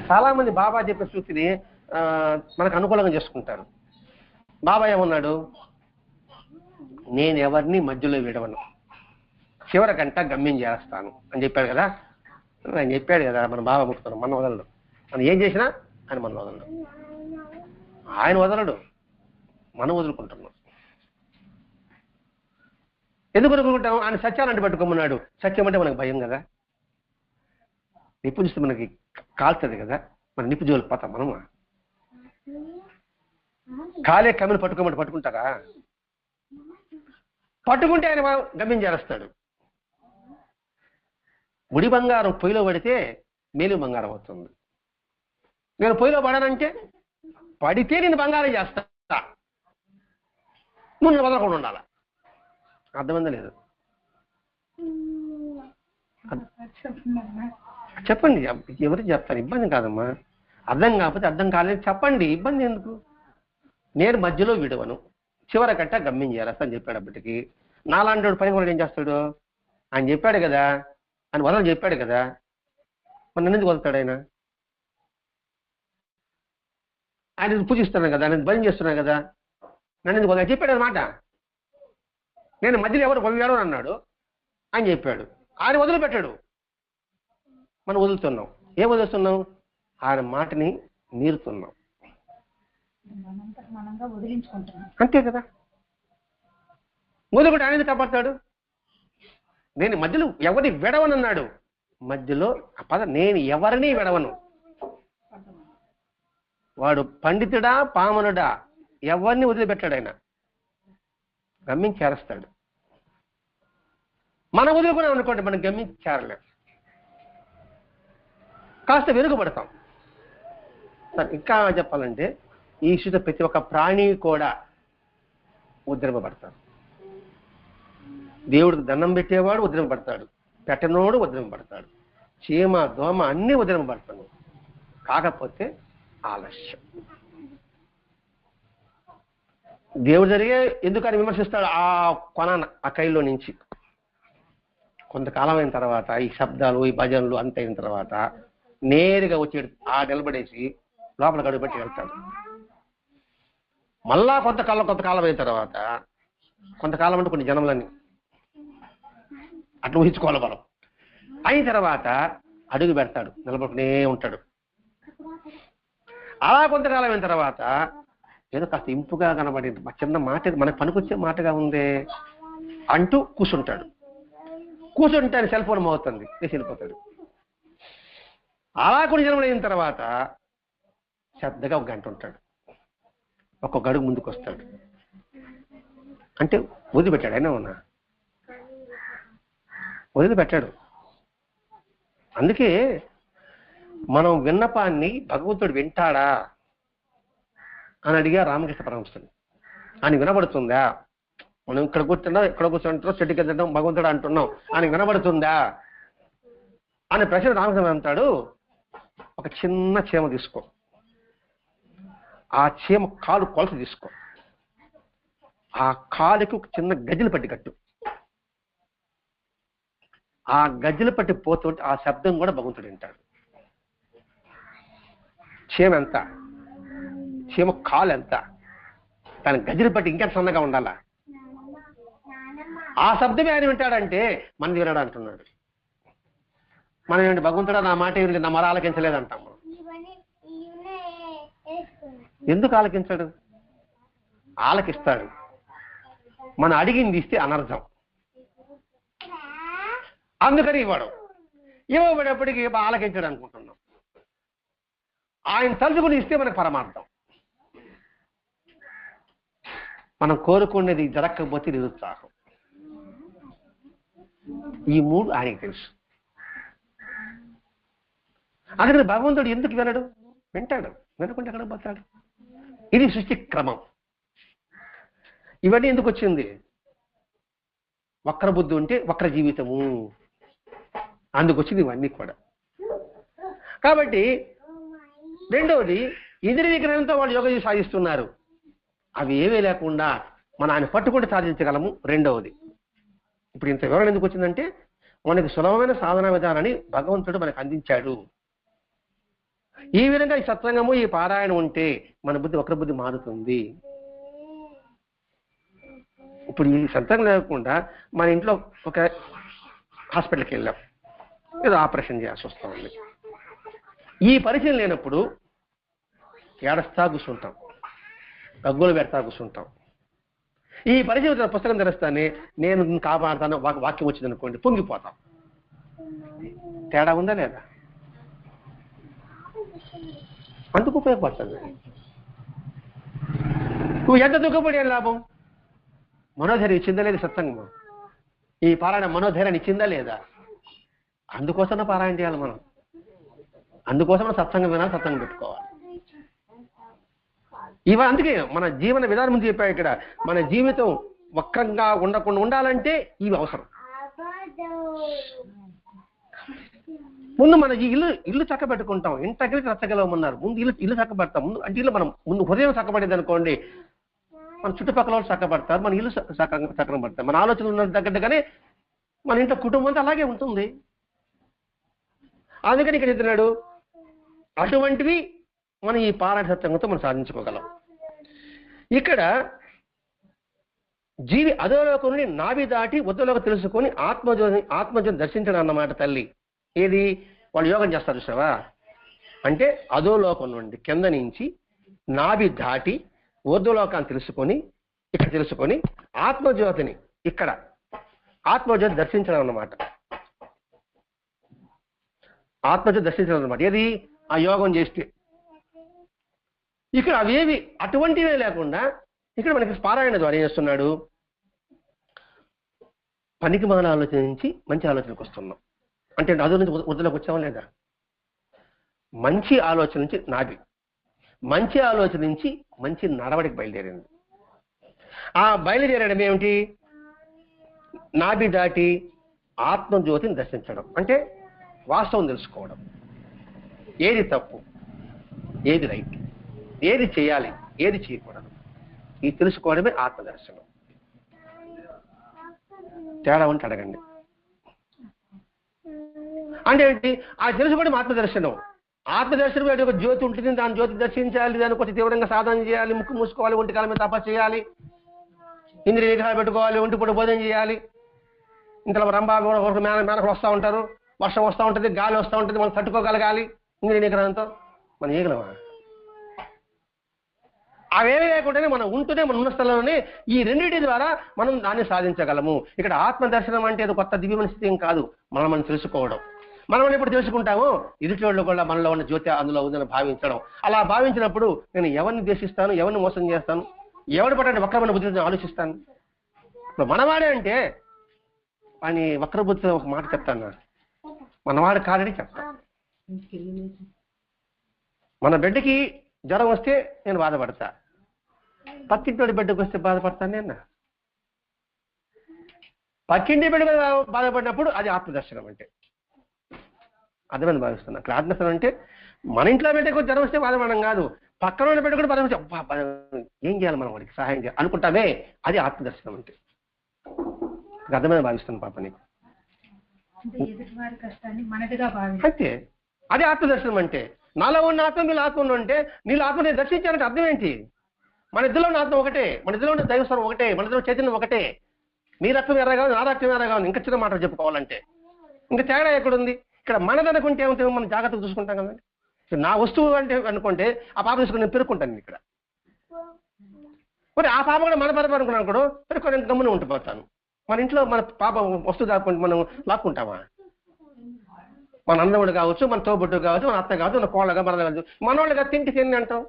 చాలా మంది బాబా చెప్పే సూక్తిని మనకు అనుకూలంగా చేసుకుంటారు. బాబా ఏమన్నాడు? నేను ఎవరిని మధ్యలో విడవను, చివరికంట గమ్యం చేస్తాను అని చెప్పాడు కదా. ఆయన చెప్పాడు కదా, మన బాబా ముక్కుతాను, మన వదలడు. మనం ఏం చేసినా ఆయన మన వదలడు, ఆయన వదలడు, మనం వదులుకుంటున్నాం. ఎందుకు వదులుకుంటాం? ఆయన సత్యాన్ని పట్టుకోమన్నాడు. సత్యం అంటే మనకు భయం కదా, నిప్పు చూస్తే మనకి కాలుతుంది కదా, మన నిప్పు జోలికి పోతాం మనము. కాలే కమ్మిని పట్టుకోమంటే పట్టుకుంటారా? పట్టుకుంటే ఆయన గమ్యం చేస్తాడు. ముడి బంగారం పొయ్యిలో పడితే మేలు బంగారం అవుతుంది. నేను పొయ్యిలో పడానంటే పడితే నేను బంగారం చేస్తా, నువ్వు వదలకుండా ఉండాలా. అర్థమైందా లేదు? చెప్పండి, ఎవరికి చెప్తాను, ఇబ్బంది కాదమ్మా. అర్థం కాకపోతే అర్థం కాలేదు చెప్పండి, ఇబ్బంది ఎందుకు? నేను మధ్యలో విడవను, చివరికంట గమ్యం చేస్తాను చెప్పేటప్పటికి నాలాంటి వాడు పని కూడా ఏం చేస్తాడు? ఆయన చెప్పాడు కదా, ఆయన వదలని చెప్పాడు కదా, మరి నన్ను ఎందుకు వదులుతాడు ఆయన? ఆయన పూజిస్తున్నాను కదా, నేను భయం చేస్తున్నాను కదా, నన్ను ఎందుకు వదలని చెప్పాడు అనమాట. నేను మధ్యలో ఎవరు వదిలాడు అన్నాడు, ఆయన చెప్పాడు. ఆయన వదిలిపెట్టాడు, మనం వదులుతున్నాం. ఏం వదులుతున్నాం? ఆయన మాటని మీరుతున్నాం, అంతే కదా. వదులుకుంటే ఆయన ఎందుకు కాపాడతాడు? నేను మధ్యలో ఎవరిని విడవనన్నాడు. మధ్యలో ఆ పద నేను ఎవరిని విడవను. వాడు పండితుడా పామనుడా ఎవరిని వదిలిపెట్టాడు ఆయన, గమ్యం చేరస్తాడు. మనం వదులుకున్నాం అనుకోండి, మనం గమ్యం చేరలేం, కాస్త వెనుకబడతాం. సరే, ఇంకా చెప్పాలంటే ఈ సృష్టిలో ప్రతి ఒక్క ప్రాణి కూడా ఉద్ధరింపబడతాడు. దేవుడికి దండం పెట్టేవాడు ఉద్ధరింపబడతాడు, పెట్టనోడు ఉద్ధరింపబడతాడు, చీమ దోమ అన్నీ ఉద్ధరింపబడతాడు. కాకపోతే ఆలస్యం. దేవుడు జరిగే ఎందుకని విమర్శిస్తాడు ఆ కొన ఆ కైలో నుంచి. కొంతకాలం అయిన తర్వాత ఈ శబ్దాలు ఈ భజనలు అంత అయిన తర్వాత నేరుగా వచ్చి ఆ నిలబడేసి లోపల గడువు పెట్టి వెళ్తాడు. మళ్ళా కొంతకాలం అయిన తర్వాత, కొంతకాలం అంటే కొన్ని జనములని అట్లా ఊహించుకోవాలి మనం. అయిన తర్వాత అడుగు పెడతాడు, నిలబడుకునే ఉంటాడు. అలా కొంతకాలం అయిన తర్వాత ఏదో కాస్త ఇంపుగా కనబడింది, చిన్న మాట మనకు పనికొచ్చే మాటగా ఉందే అంటూ కూర్చుంటాడు. కూర్చుంటే ఆయన సెల్ ఫోన్ మోగుతుంది, వేసి వెళ్ళిపోతాడు. అలా కొన్ని జన్మలు అయిన తర్వాత శ్రద్ధగా ఒక గంట ఉంటాడు, ఒక్కొక్క అడుగు ముందుకు వస్తాడు. అంటే వదిలిపెట్టాడు, అయినా ఉన్నా వదిలిపెట్టాడు. అందుకే మనం విన్నపాన్ని భగవంతుడు వింటాడా అని అడిగా రామకృష్ణ పరమహంసుని. ఆయన వినబడుతుందా? మనం ఇక్కడ కూర్చుంటాం, ఇక్కడ కూర్చుంటాం, చెట్టుకి వెళ్తాం, భగవంతుడు అంటున్నాం, ఆయన వినబడుతుందా అనే ప్రశ్న రామకృష్ణ అంటాడు. ఒక చిన్న చీమ తీసుకో, ఆ చీమ కాలు కొలత తీసుకో, ఆ కాలుకి ఒక చిన్న గజ్జలు పట్టి కట్టు. ఆ గజ్జలు పట్టి పోతుంటే ఆ శబ్దం కూడా భగవంతుడు వింటాడు. చీమ ఎంత, చీమ కాలు ఎంత, తన గజ్జలు పట్టి ఇంకెంత సన్నగా ఉండాలా, ఆ శబ్దమే ఆయన వింటాడంటే మనది వినడా అంటున్నాడు. మనం ఏంటి, భగవంతుడా నా మాట ఏమిటి, నా మర ఆలకించలేదంటాము. ఎందుకు ఆలకించాడు? ఆలకిస్తాడు. మనం అడిగింది ఇస్తే అనర్థం, అందుకని ఇవ్వడం. ఇవ్వబడేప్పటికీ ఆలకించాడు అనుకుంటున్నాం. ఆయన తలుచుకుని ఇస్తే మనకు పరమార్థం. మనం కోరుకునేది జరగకపోతే నిరుత్సాహం. ఈ మూడు ఆయనకి తెలుసు. అందుకని భగవంతుడు ఎందుకు వినడు? వింటాడు, వినకుండా ఎక్కడ పోతాడు. ఇది సృష్టి క్రమం. ఇవన్నీ ఎందుకు వచ్చింది? వక్ర బుద్ధి ఉంటే వక్ర జీవితము, అందుకు వచ్చింది ఇవన్నీ కూడా. కాబట్టి రెండవది, ఇంద్రియ నిగ్రహంతో వాళ్ళు యోగ సాధిస్తున్నారు. అవి ఏమీ లేకుండా మనం ఆయన పట్టుకుంటే సాధించగలము. రెండవది, ఇప్పుడు ఇంత వివరణ ఎందుకు వచ్చిందంటే మనకి సులభమైన సాధన విధానాన్ని భగవంతుడు మనకు అందించాడు. ఈ విధంగా ఈ సత్సంగము, ఈ పారాయణం ఉంటే మన బుద్ధి వక్ర బుద్ధి మారుతుంది. ఇప్పుడు ఈ సత్సంగం లేకుండా మన ఇంట్లో ఒక హాస్పిటల్కి వెళ్ళాం, ఏదో ఆపరేషన్ చేయాల్సి వస్తూ ఉంది. ఈ పరిచయం లేనప్పుడు ఏడస్తా కూర్చుంటాం, దగ్గులు పెడతా కూర్చుంటాం. ఈ పరిచయం పుస్తకం తెరుస్తానే నేను కాపాడుతాను వాక్యం వచ్చింది అనుకోండి, పొంగిపోతాం. తేడా ఉందా లేదా? అందుకు ఉపయోగపడుతుంది. నువ్వు ఎంత దుఃఖపడి ఏం లాభం? మనోధైర్యం ఇచ్చిందా లేదా సత్సంగం? ఈ పారాయణ మనోధైర్యాన్ని ఇచ్చిందా లేదా? అందుకోసం పారాయణ చేయాలి మనం. అందుకోసం సత్సంగం వినాలి, సత్సంగం పెట్టుకోవాలి. అందుకే మన జీవన విధానం ముందు చెప్పాడు ఇక్కడ. మన జీవితం వక్రంగా ఉండకుండా ఉండాలంటే ఇవి అవసరం. ముందు మన ఇల్లు చక్కబెట్టుకుంటాం, ఇంటకి రచ్చగలవమన్నారు. ముందు ఇల్లు చక్కబెడతాం. ముందు అంటే ఇల్లు మనం ముందు హృదయం చక్కబడేది అనుకోండి, మన చుట్టుపక్కల వాళ్ళు చక్కబడతారు, మన ఇల్లు చక్కగా పడతారు, మన ఆలోచనలు ఉన్న తగ్గట్టుగానే మన ఇంట్లో కుటుంబం అంతా అలాగే ఉంటుంది. అందుకని ఇక్కడ చెప్తున్నాడు అటువంటివి మనం ఈ పారాయణ సత్సంగంతో మనం సాధించుకోగలం. ఇక్కడ జీవి అధోలోకం నుండి నాభి దాటి ఉద్దలోకి తెలుసుకొని ఆత్మజ్యోతిని దర్శించడం అన్నమాట తల్లి. ఏది వాళ్ళు యోగం చేస్తారు చూసావా, అంటే అధోలోకం నుండి కింద నుంచి నాభి దాటి ఊర్ధ్వలోకాన్ని తెలుసుకొని ఇక్కడ తెలుసుకొని ఆత్మజ్యోతిని ఇక్కడ ఆత్మజ్యోతి దర్శించడం అన్నమాట. ఆత్మజ్యోతి దర్శించడం అన్నమాట. ఏది ఆ యోగం చేస్తే. ఇక్కడ అవేవి అటువంటివే లేకుండా ఇక్కడ మనకి పారాయణ ద్వారా ఏం చేస్తున్నాడు, పనికి మాన ఆలోచన నుంచి మంచి ఆలోచనకు వస్తున్నాం. అంటే అదో నుంచి వృద్ధిలోకి వచ్చామా లేదా? మంచి ఆలోచన నుంచి నాభి, మంచి ఆలోచన నుంచి మంచి నడవడికి బయలుదేరింది. ఆ బయలుదేరడం ఏమిటి? నాభి దాటి ఆత్మజ్యోతిని దర్శించడం, అంటే వాస్తవం తెలుసుకోవడం. ఏది తప్పు, ఏది రైట్, ఏది చేయాలి, ఏది చేయకూడదు, ఇది తెలుసుకోవడమే ఆత్మదర్శనం. తేడా ఉంటే అడగండి. అంటే ఏంటి? ఆ తెలుసుకోవడం ఆత్మదర్శనం. ఆత్మదర్శనం అంటే ఒక జ్యోతి ఉంటుంది, దాని జ్యోతి దర్శించాలి, దాన్ని కొంచెం తీవ్రంగా సాధన చేయాలి, ముక్కు మూసుకోవాలి, ఒంటి కాలం మీద తపస్సు చేయాలి, ఇంద్రియ నిగ్రహాలు పెట్టుకోవాలి, ఒంటి పూట భోజనం చేయాలి. ఇంతలో రంభా మేనకు వస్తూ ఉంటారు, వర్షం వస్తూ ఉంటుంది, గాలి వస్తూ ఉంటుంది, మనం తట్టుకోగలగాలి ఇంద్రియ నిగ్రహంతో. మనం ఏగలమా? అవేమీ లేకుండానే మనం ఉంటూనే మన ఉన్న స్థలంలోనే ఈ రెండింటి ద్వారా మనం దాన్ని సాధించగలము. ఇక్కడ ఆత్మదర్శనం అంటే అది కొత్త దివ్యమైన స్థితి ఏం కాదు, మనం తెలుసుకోవడం. మనం ఎప్పుడు తెలుసుకుంటామో ఎదుటి వాళ్ళు కూడా మనలో ఉన్న జ్యోతి అందులో ఉందని భావించడం. అలా భావించినప్పుడు నేను ఎవరిని ద్వేషిస్తాను, ఎవరిని మోసం చేస్తాను, ఎవరి పట్ల వక్రమైన బుద్ధిని ఆలోచిస్తాను. ఇప్పుడు మనవాడే అంటే అని వక్రబుద్ధితో ఒక మాట చెప్తాను, మనవాడు కాదని చెప్తాను. మన బిడ్డకి జ్వరం వస్తే నేను బాధపడతా, పక్కింటి బిడ్డకు వస్తే బాధపడతాను నేను. పక్కింటి బిడ్డ బాధపడినప్పుడు అది ఆత్మదర్శనం. అంటే అర్థమైంది భావిస్తున్నా. అక్కడ ఆత్మదర్శనం అంటే మన ఇంట్లో బిడ్డకు జ్వరం వస్తే బాధపడడం కాదు, పక్కన బిడ్డ కూడా బాధ ఏం చేయాలి మనం వాడికి సహాయం చేయాలి అనుకుంటామే, అది ఆత్మదర్శనం. అంటే అర్థమైన భావిస్తున్నాను పాప నీకు. అయితే అదే ఆత్మదర్శనం. అంటే నాలో ఉన్న ఆత్మ మీలో ఆత్మ ఉంటే నీళ్ళు ఆత్మ నేను దర్శించాలంటే అర్థం ఏంటి? మన ఇద్దరిలో ఉన్న ఆత్మ ఒకటే, మన ఇద్దరిలో ఉన్న దైవస్వరం ఒకటే, మన ఇద్దరు చైతన్యం ఒకటే. నీ రక్తం ఎర్రగా నా రక్తం ఎర్రగా ఉంది. ఇంకా చిన్న మాటలు చెప్పుకోవాలంటే ఇంకా తేడా ఎక్కడుంది? ఇక్కడ మనదనుకుంటే ఏమిటో మనం జాగ్రత్తగా చూసుకుంటాం కదండి. నా వస్తువు అంటే అనుకుంటే ఆ పాప తీసుకుని నేను పెరుక్కుంటాను ఇక్కడ. మరి ఆ పాప కూడా మన పాప అనుకున్నాను కూడా పెరుక్కొని గమ్మున ఉండిపోతాను. మన ఇంట్లో మన పాప వస్తువు కాకుండా మనం లాక్కుంటామా? మన అన్నవాడు కావచ్చు, మన తోబుట్టు కావచ్చు, మన అత్త కావచ్చు, మన కోళ్ళగా మన కావచ్చు, మనవాళ్ళుగా తింటి తిని అంటాం.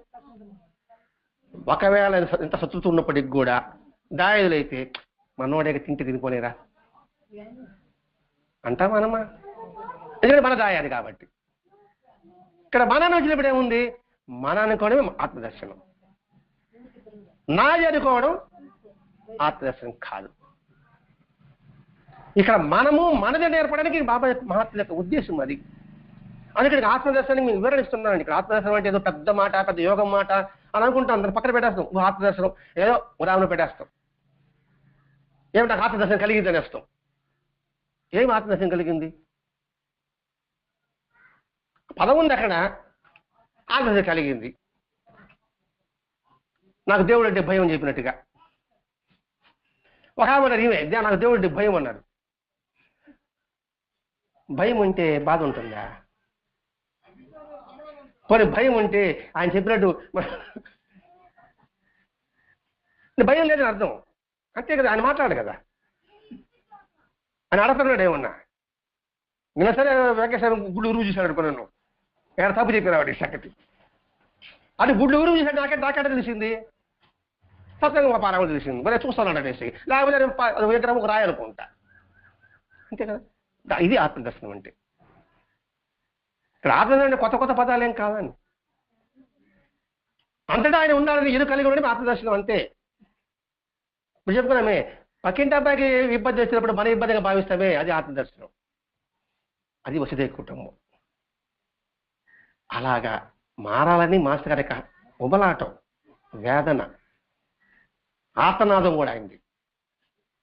ఒకవేళ ఎంత శత్రుత ఉన్నప్పటికి కూడా దాయులైతే మనవాడే తింటి తినిపోలేరా అంటామా? ఎందుకంటే మన దాయాది కాబట్టి. ఇక్కడ మనని వచ్చినప్పుడు ఏముంది? మన అనుకోవడమే ఆత్మదర్శనం, నాది అనుకోవడం ఆత్మదర్శనం కాదు. ఇక్కడ మనము మనది నేర్పడానికి బాబా మహాత్ముల యొక్క ఉద్దేశం అది. అందుకని ఆత్మదర్శనానికి మేము వివరణిస్తున్నానండి. ఇక్కడ ఆత్మదర్శనం అంటే ఏదో పెద్ద మాట, పెద్ద యోగం మాట అని అనుకుంటాం, దాన్ని పక్కన పెట్టేస్తాం. ఆత్మదర్శనం ఏదో ఉదాహరణ పెట్టేస్తాం. ఏమిటా ఆత్మదర్శనం కలిగింది అనేస్తాం. ఏం ఆత్మదర్శనం కలిగింది? పదం ఉంది అక్కడ, ఆత్మదర్శనం కలిగింది. నాకు దేవుడు అంటే భయం చెప్పినట్టుగా ఒక ఆమె ఇవే నాకు దేవుడు అంటే భయం అన్నారు. భయం ఉంటే బాధ ఉంటుందా? పోనీ భయం ఉంటే ఆయన చెప్పినట్టు భయం లేదని అర్థం అంతే కదా. ఆయన మాట్లాడు కదా, ఆయన అడుగుతున్నాడు ఏమన్నా. నిన్న సరే వెంకటేశ్వర గుళ్ళు ఊరు చూశాడు అనుకున్నాను, ఎక్కడ తప్పు చెప్పారు వాడి సంగతి. అది గుళ్ళు ఊరు చూశాడు, నాకే తెలిసింది, సత్యంగా పారాయణ తెలిసింది. మరి చూస్తాను అనేసి, లేకపోతే విగ్రహం ఒక రాయి అనుకుంటా, అంతే కదా. ఇది ఆత్మదర్శనం అంటే. ఇక్కడ ఆత్మదర్శనం అంటే కొత్త కొత్త పదాలు ఏం కాదండి. అంతటా ఆయన ఉన్నాడని ఎదురు కలిగి ఉండడం ఆత్మదర్శనం అంతే. ఇప్పుడు చెప్పుకున్నామే, పక్కింటి అబ్బాయికి ఇబ్బంది వచ్చినప్పుడు మన ఇబ్బందిగా భావిస్తామే, అది ఆత్మదర్శనం. అది వసుదైక కుటుంబం. అలాగా మారాలని మాస్టర్ గారి ఉబలాటం, వేదన, ఆర్తనాదం కూడా అయింది.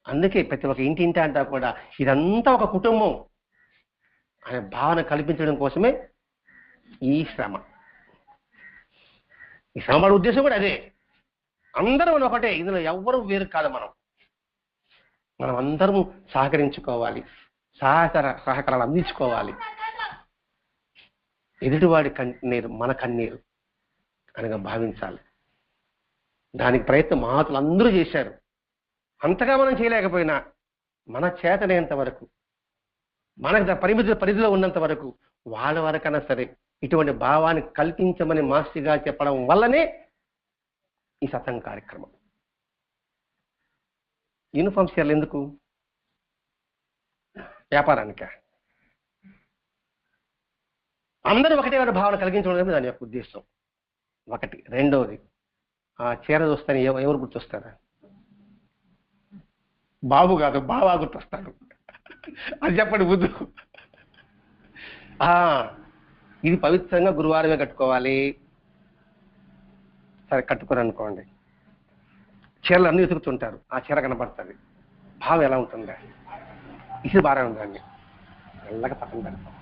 అందుకే ప్రతి ఒక్క ఇంటి అంతా కూడా ఇదంతా ఒక కుటుంబం అనే భావన కల్పించడం కోసమే ఈ శ్రమ. ఈ శ్రమ పడే ఉద్దేశం కూడా అదే. అందరం మనం ఒకటే, ఇందులో ఎవ్వరూ వేరు కాదు. మనం అందరం సహకరించుకోవాలి, సహకారాలు అందించుకోవాలి. ఎదుటివాడి కన్నీరు మన కన్నీరు అనగా భావించాలి. దానికి ప్రయత్నం మహాతులు అందరూ చేశారు. అంతగా మనం చేయలేకపోయినా మన చేతనైనంత వరకు, మనకు పరిధిలో ఉన్నంత వరకు వాళ్ళ వరకైనా సరే ఇటువంటి భావాన్ని కల్పించమని మాస్టర్గా చెప్పడం వల్లనే ఈ సత్సంగ కార్యక్రమం. యూనిఫామ్ చీరలు ఎందుకు? వ్యాపారానిక? అందరూ ఒకటే భావన కలిగించడం దాని యొక్క ఉద్దేశం ఒకటి. రెండవది, ఆ చీర చూస్తాను ఎవరు గుర్తొస్తారా? బాబు కాదు, బావా గుర్తొస్తాడు. అది చెప్పండి బుద్ధు. ఇది పవిత్రంగా గురువారమే కట్టుకోవాలి. సరే కట్టుకోరు అనుకోండి, చీరలు అన్ని వెతుకుతుంటారు, ఆ చీర కనపడుతుంది. భావం ఎలా ఉంటుందా? ఇసురు బాగా ఉందండి, మెల్లగా పక్కన పెడతాం.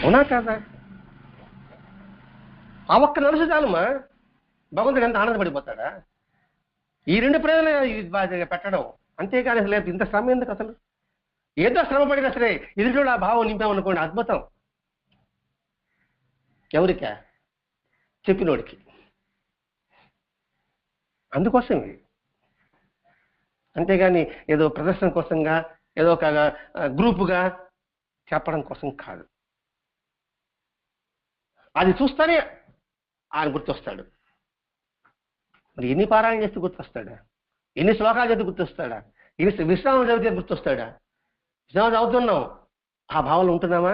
అవునా కాదా? ఆ ఒక్క నలుసు చాలుమా, భగవంతుడు ఎంత ఆనందపడిపోతాడా? ఈ రెండు ప్రజలు పెట్టడం, అంతేకాని అసలు ఇంత శ్రమ ఎందుకు? అసలు ఏదో శ్రమ పడినా సరే ఎదుటి ఆ భావం నింపామనుకోండి, అద్భుతం. ఎవరికా? చెప్పినోడికి. అందుకోసం అంతేగాని ఏదో ప్రదర్శన కోసంగా, ఏదో ఒక గ్రూపుగా చెప్పడం కోసం కాదు. అది చూస్తానే ఆయన గుర్తొస్తాడు. మరి ఎన్ని పారాయణ చేస్తే గుర్తొస్తాడా? ఎన్ని శ్లోకాలు చేస్తే గుర్తొస్తాడా? ఎన్ని విశ్రామం చదివితే గుర్తొస్తాడా? విశ్రామం చదువుతున్నాం, ఆ భావనలు ఉంటున్నామా?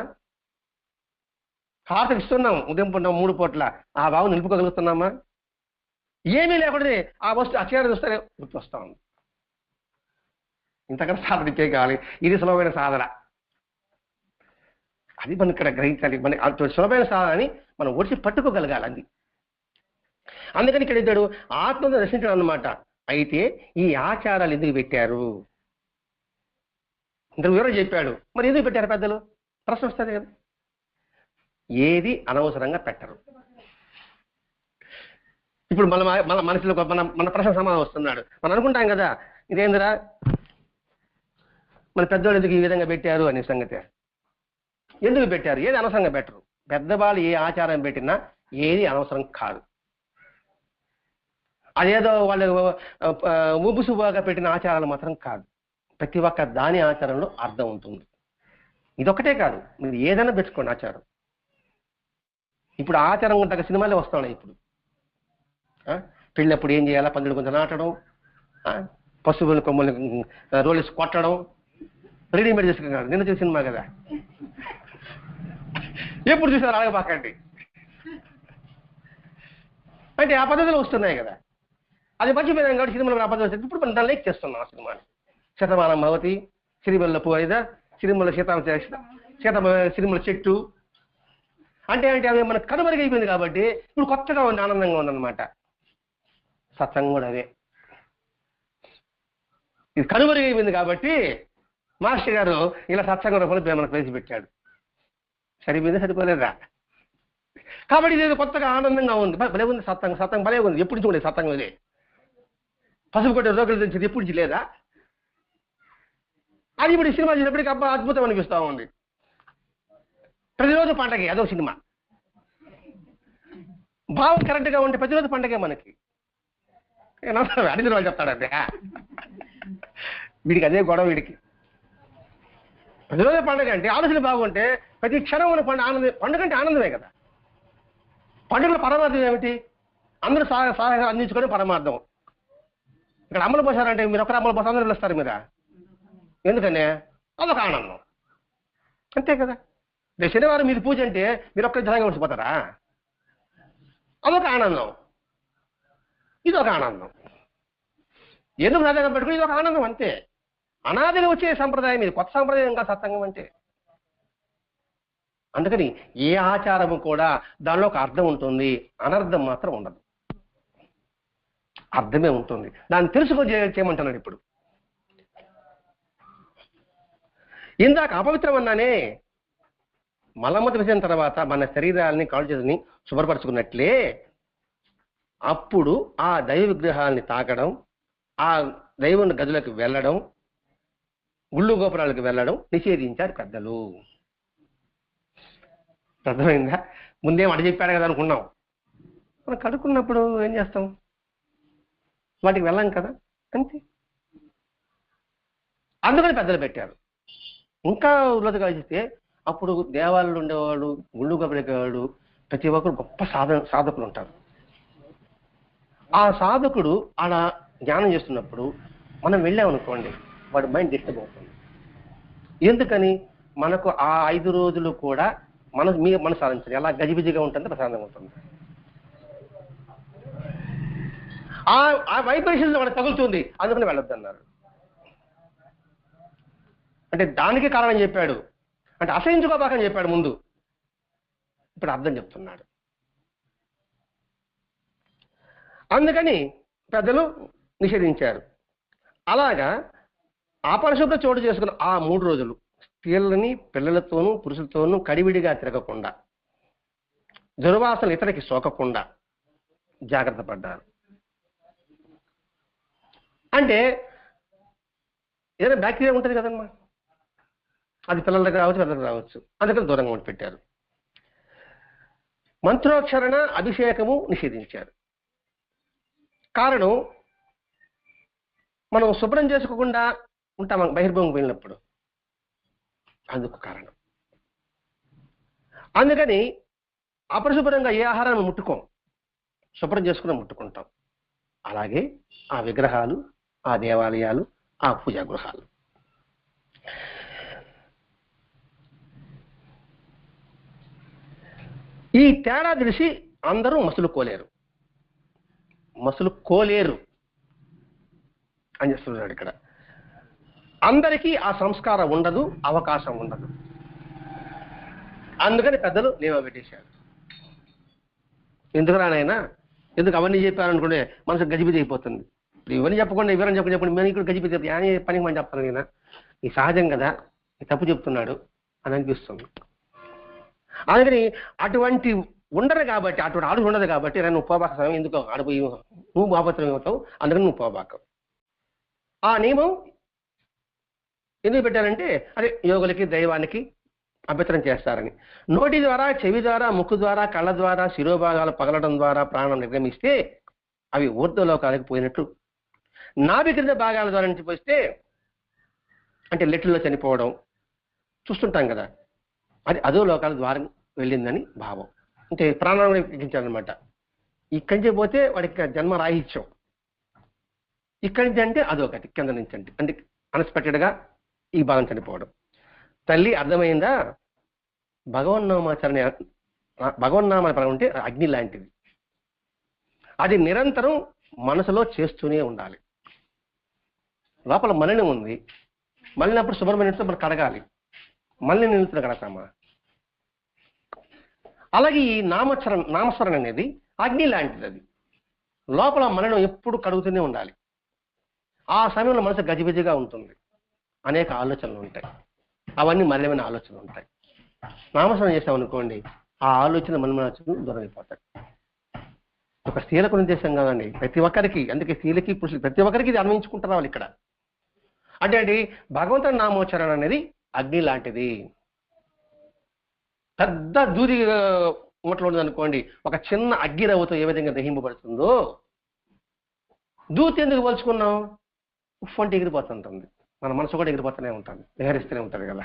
హారతి ఇస్తున్నాం, ఉదయం పూట 3 పూట్ల, ఆ భావం నిలుపుకోగలుగుతున్నామా? ఏమీ లేకుండా ఆ వస్తువు ఆ చీర చూస్తేనే గుర్తొస్తా ఉంది. ఇంతకన్నా సాధన ఇంకే కావాలి? ఇది సులభమైన సాధన. అది మనం ఇక్కడ గ్రహించాలి. మన అటువంటి సులభమైన సాధనని మనం ఒడిసి పట్టుకోగలగాలి. అది అందుకని ఇక్కడ ఇద్దడు ఆత్మను దర్శించడం అన్నమాట. అయితే ఈ ఆచారాలు ఎందుకు పెట్టారు? ఇంత వివరం చెప్పాడు, మరి ఎందుకు పెట్టారు పెద్దలు? ప్రశ్న వస్తుంది కదా. ఏది అనవసరంగా పెట్టరు. ఇప్పుడు మన మనసులో మన ప్రశ్న సమాధానం వస్తున్నాడు. మనం అనుకుంటాం కదా, ఇదేందిరా మన పెద్దవాళ్ళు ఎందుకు ఈ విధంగా పెట్టారు అనే సంగతి. ఎందుకు పెట్టారు? ఏది అనవసరంగా పెట్టరు. పెద్దవాళ్ళు ఏ ఆచారం పెట్టినా ఏది అనవసరం కాదు. అదేదో వాళ్ళు ఊబుసుబాగా పెట్టిన ఆచారాలు మాత్రం కాదు. ప్రతి ఒక్క దాని ఆచారంలో అర్థం ఉంటుంది. ఇదొక్కటే కాదు, మీరు ఏదైనా పెట్టుకోండి ఆచారం. ఇప్పుడు ఆచారం తగ్గ సినిమాలే వస్తున్నాయి. ఇప్పుడు పెళ్ళినప్పుడు ఏం చేయాలా? పందులు కొంచెం నాటడం, పశువుల కొమ్మల్ని రోలేసి కొట్టడం, రెడీమేడ్ చేసుకున్నాడు. నిన్న చూసిన సినిమా కదా, ఎప్పుడు చూసారు? అడగబాకండి. అంటే ఆ పద్ధతులు వస్తున్నాయి కదా, అది మర్చిపోయాం కాబట్టి సినిమాలో ఆ పద్ధతి వస్తుంది. ఇప్పుడు మనం దాన్ని లేక్ చేస్తున్నాం. ఆ సినిమాని శతమానం భవతి, సిరిమల్ల పువ్వుద, సిరిమల్ల సిరిమల్ల చెట్టు అంటే అవి మనకు కనుమరుగైపోయింది కాబట్టి ఇప్పుడు కొత్తగా ఉంది, ఆనందంగా ఉందన్నమాట. సత్సంగం కూడా అదే. ఇది కనుమరుగైపోయింది కాబట్టి మాస్టర్ గారు ఇలా సత్సంగం రూపంలో మనకు వేసి పెట్టాడు. సరిపోయిందా? సరిపోలేదా? కాబట్టి ఇది కొత్తగా ఆనందంగా ఉంది, భలే ఉంది. సత్సంగం భలే ఉంది. ఎప్పుడు చూడలేదు సత్సంగం ఇదే. పసుపు కొట్టే రోగులు తెచ్చింది ఎప్పుడు లేదా? అది ఇప్పుడు ఈ సినిమా చూసినప్పటికీ అబ్బా అద్భుతం అనిపిస్తూ ఉంది. ప్రతిరోజు పండగే, అదో సినిమా. భావం కరెక్ట్గా ఉంటే ప్రతిరోజు పండగే మనకి. అడిగిన వాళ్ళు చెప్తాడంటే వీడికి అదే గొడవ. వీడికి ప్రతిరోజు పండుగ అంటే ఆలోచన బాగుంటే ప్రతి క్షణం ఉన్న పండుగ అంటే ఆనందమే కదా. పండుగల పరమార్థం ఏమిటి? అందరూ సహాయం అందించుకొని పరమార్థం. ఇక్కడ అమలు పోసారంటే మీరు ఒకరు అమలు పోసా అందరూ పిలుస్తారు మీరా? ఎందుకనే? అదొక ఆనందం, అంతే కదా. శనివారం మీరు పూజ అంటే మీరు ఒక్కరి జనంగా ఉంచిపోతారా? అదొక ఆనందం, ఇదొక ఆనందం. ఎందుకు నాదే పెట్టుకుని ఇదొక ఆనందం, అంతే. అనాదిగా వచ్చే సంప్రదాయం ఇది, కొత్త సంప్రదాయం ఇంకా సత్సంగం అంటే. అందుకని ఏ ఆచారము కూడా దానిలో ఒక అర్థం ఉంటుంది, అనర్థం మాత్రం ఉండదు. అర్థమే ఉంటుంది. దాన్ని తెలుసుకో చేయమంటున్నాడు ఇప్పుడు. ఇందాక అపవిత్రం అన్నానే, మలమూత్ర విసర్జన తర్వాత మన శరీరాలని కాళ్ళు చేతులని శుభ్రపరచుకున్నట్లే అప్పుడు ఆ దైవ విగ్రహాలని తాకడం, ఆ దైవ గదులకు వెళ్ళడం, గుళ్ళు గోపురాలకు వెళ్ళడం నిషేధించారు పెద్దలు. అర్థమైందా? ముందేం అడి చెప్పాడు కదా అనుకున్నాం. మనం కడుక్కున్నప్పుడు ఏం చేస్తాం? వాటికి వెళ్ళాం కదా, అంతే. అందుకని పెద్దలు పెట్టారు. ఇంకా ఉన్నతగా ఆలోచిస్తే అప్పుడు దేవాలయాలు ఉండేవాళ్ళు, గుళ్ళు గోపురాలు, ప్రతి ఒక్కరు గొప్ప సాధకులు ఉంటారు. ఆ సాధకుడు అలా ధ్యానం చేస్తున్నప్పుడు మనం వెళ్ళామనుకోండి, వాడి మైండ్ డిస్టర్బ్ అవుతుంది. ఎందుకని? మనకు ఆ 5 రోజులు కూడా మనసు సాధించాలి. ఎలా గజిబిజిగా ఉంటుంది, ప్రశాంతంగా ఉంటుంది. ఆ వైబ్రేషన్ మనకు తగులుతుంది, అందుకని వెళ్ళొద్దు అన్నారు. అంటే దానికి కారణం చెప్పాడు. అంటే అసహించుకోబాకని చెప్పాడు ముందు, ఇప్పుడు అర్థం చెప్తున్నాడు. అందుకని పెద్దలు నిషేధించారు. అలాగా అపరిశుభ్ర చోటు చేసుకున్న ఆ 3 రోజులు స్త్రీలని పిల్లలతోనూ పురుషులతోనూ కడివిడిగా తిరగకుండా, దుర్వాసనలు ఇతరికి సోకకుండా జాగ్రత్త పడ్డారు. అంటే ఏదైనా బ్యాక్టీరియా ఉంటుంది కదమ్మా, అది పిల్లల దగ్గర రావచ్చు, పెద్దలకు రావచ్చు, అందుకని దూరంగా ఉండి పెట్టారు. మంత్రోచ్చరణ అభిషేకము నిషేధించారు. కారణం, మనం శుభ్రం చేసుకోకుండా ఉంటాం బహిర్భూమికి వెళ్ళినప్పుడు, అందుకు కారణం. అందుకని అపరిశుభ్రంగా ఏ ఆహారాన్ని ముట్టుకోం, శుభ్రం చేసుకుని ముట్టుకుంటాం. అలాగే ఆ విగ్రహాలు, ఆ దేవాలయాలు, ఆ పూజా గృహాలు. ఈ తేడా తెలిసి అందరూ మసులుకోలేరు అని చెప్తున్నాడు ఇక్కడ. అందరికీ ఆ సంస్కారం ఉండదు, అవకాశం ఉండదు. అందుకని పెద్దలు నియమ పెట్టేశారు. ఎందుకు రానైనా, ఎందుకు అవన్నీ చెప్పారనుకుంటే మనసు గజిబిజి అయిపోతుంది. ఇప్పుడు ఇవన్నీ చెప్పకుండా వివరం చెప్పండి మేము ఇక్కడ గజిబిజి అని పనికి మనం చెప్తాను కదా, ఈ సహజం కదా, ఈ తప్పు చెప్తున్నాడు అని అనిపిస్తుంది. అందుకని అటువంటి ఉండరు కాబట్టి, అటువంటి ఆడు ఉండదు కాబట్టి నువ్వు పోబాక సమయం ఎందుకు ఆడిపోయి నువ్వు బాపత్రం అవుతావు, అందుకని నువ్వు పోబాక. ఆ నియమం ఎందుకు పెట్టారంటే అదే యోగులకి దైవానికి అభ్యంతరం చేస్తారని. నోటి ద్వారా, చెవి ద్వారా, ముక్కు ద్వారా, కళ్ళ ద్వారా, శిరోభాగాలు పగలడం ద్వారా ప్రాణం నిర్గమిస్తే అవి ఊర్ధ్వలోకాలకు పోయినట్లు, నాభి క్రింద భాగాల ద్వారా నుంచి పోస్తే అంటే లెట్లలో చనిపోవడం చూస్తుంటాం కదా, అది అదో లోకాల ద్వారా వెళ్ళిందని భావం. అంటే ప్రాణాలను ఎక్కించాలన్నమాట. ఇక్కడి నుంచి పోతే వాడికి జన్మ రాహిత్యం, ఇక్కడి నుంచి అంటే అదొకటి, కింద నుంచి అంటే అన్ఎక్స్పెక్టెడ్గా ఈ భాగం చనిపోవడం. తల్లి అర్థమైందా? భగవన్నామాచరణ ఉంటే అగ్ని లాంటిది, అది నిరంతరం మనసులో చేస్తూనే ఉండాలి. లోపల మలినం ఉంది, మలినప్పుడు శుభ్రమైన మనం కడగాలి, మళ్ళీ నిలుతున్న కడతామా? అలాగే ఈ నామస్మరణ అనేది అగ్ని లాంటిది. అది లోపల మలినం ఎప్పుడు కడుగుతూనే ఉండాలి. ఆ సమయంలో మనసు గజిబిజిగా ఉంటుంది, అనేక ఆలోచనలు ఉంటాయి, అవన్నీ మలినమైన ఆలోచనలు ఉంటాయి. నామస్మరణ చేసామనుకోండి, ఆ మలినాలోచనలు దూరం అయిపోతాయి. ఒక స్త్రీలకు ఉద్దేశం కాదండి, ప్రతి ఒక్కరికి. అందుకే స్త్రీలకి పురుషులకి ప్రతి ఒక్కరికి ఇది అన్వయించుకుంటారు వాళ్ళు ఇక్కడ. అంటే భగవంతుని నామోచ్చరణ అనేది అగ్ని లాంటిది. పెద్ద దూది మూటలు ఉండదు అనుకోండి, ఒక చిన్న అగ్గిరవ్వతో ఏ విధంగా దహింపబడుతుందో, దూతి ఎందుకు పోల్చుకున్నాం? ఉఫ్ అంటే ఎగిరిపోతుంటుంది, మన మనసు కూడా ఎగిరిపోతూనే ఉంటుంది, విహరిస్తూనే ఉంటుంది కదా.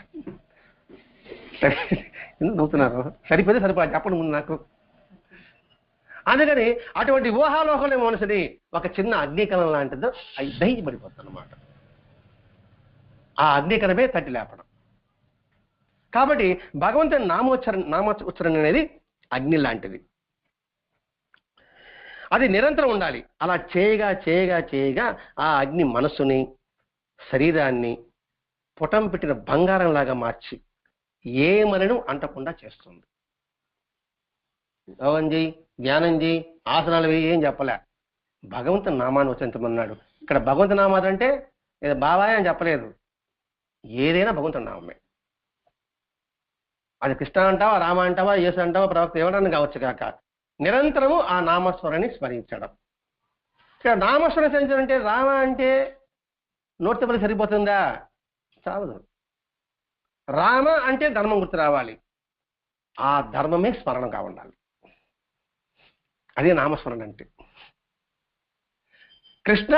ఎందుకు నవ్వుతున్నారు? సరిపోతే సరిపోయి చెప్పండి ముందు నాకు. అందుకని అటువంటి ఊహాలోకంలో మనసుని ఒక చిన్న అగ్నికణం లాంటిదో అది దహించబడిపోతుంది అన్నమాట. ఆ అగ్నికణమే తట్టి లేపడం. కాబట్టి భగవంతుని నామోచ్చరణ అనేది అగ్ని లాంటిది, అది నిరంతరం ఉండాలి. అలా చేయగా చేయగా చేయగా ఆ అగ్ని మనస్సుని, శరీరాన్ని పుటం పెట్టిన బంగారం లాగా మార్చి ఏ మలినం అంటకుండా చేస్తుంది. యోగం చేయి, ధ్యానం చేయి, ఆసనాలు వేయి ఏం చెప్పలే. భగవంతుని నామాన్ని ఉచ్చరించమన్నాడు. ఇక్కడ భగవంతుని నామాలు అంటే ఏదో బాబాయ్ అని చెప్పలేదు, ఏదైనా భగవంతుని నామమే. అది కృష్ణ అంటావా, రామ అంటావా, యేసు అంటావా, ప్రవక్త ఎవరన్నా కావచ్చు కాక నిరంతరము ఆ నామస్మరణని స్మరించడం. ఇక్కడ నామస్మరణ స్మరించడం అంటే రామ అంటే నోటితో పలి సరిపోతుందా? చాలదు. రామ అంటే ధర్మం గుర్తు రావాలి, ఆ ధర్మమే స్మరణగా ఉండాలి. అదే నామస్మరణ అంటే. కృష్ణ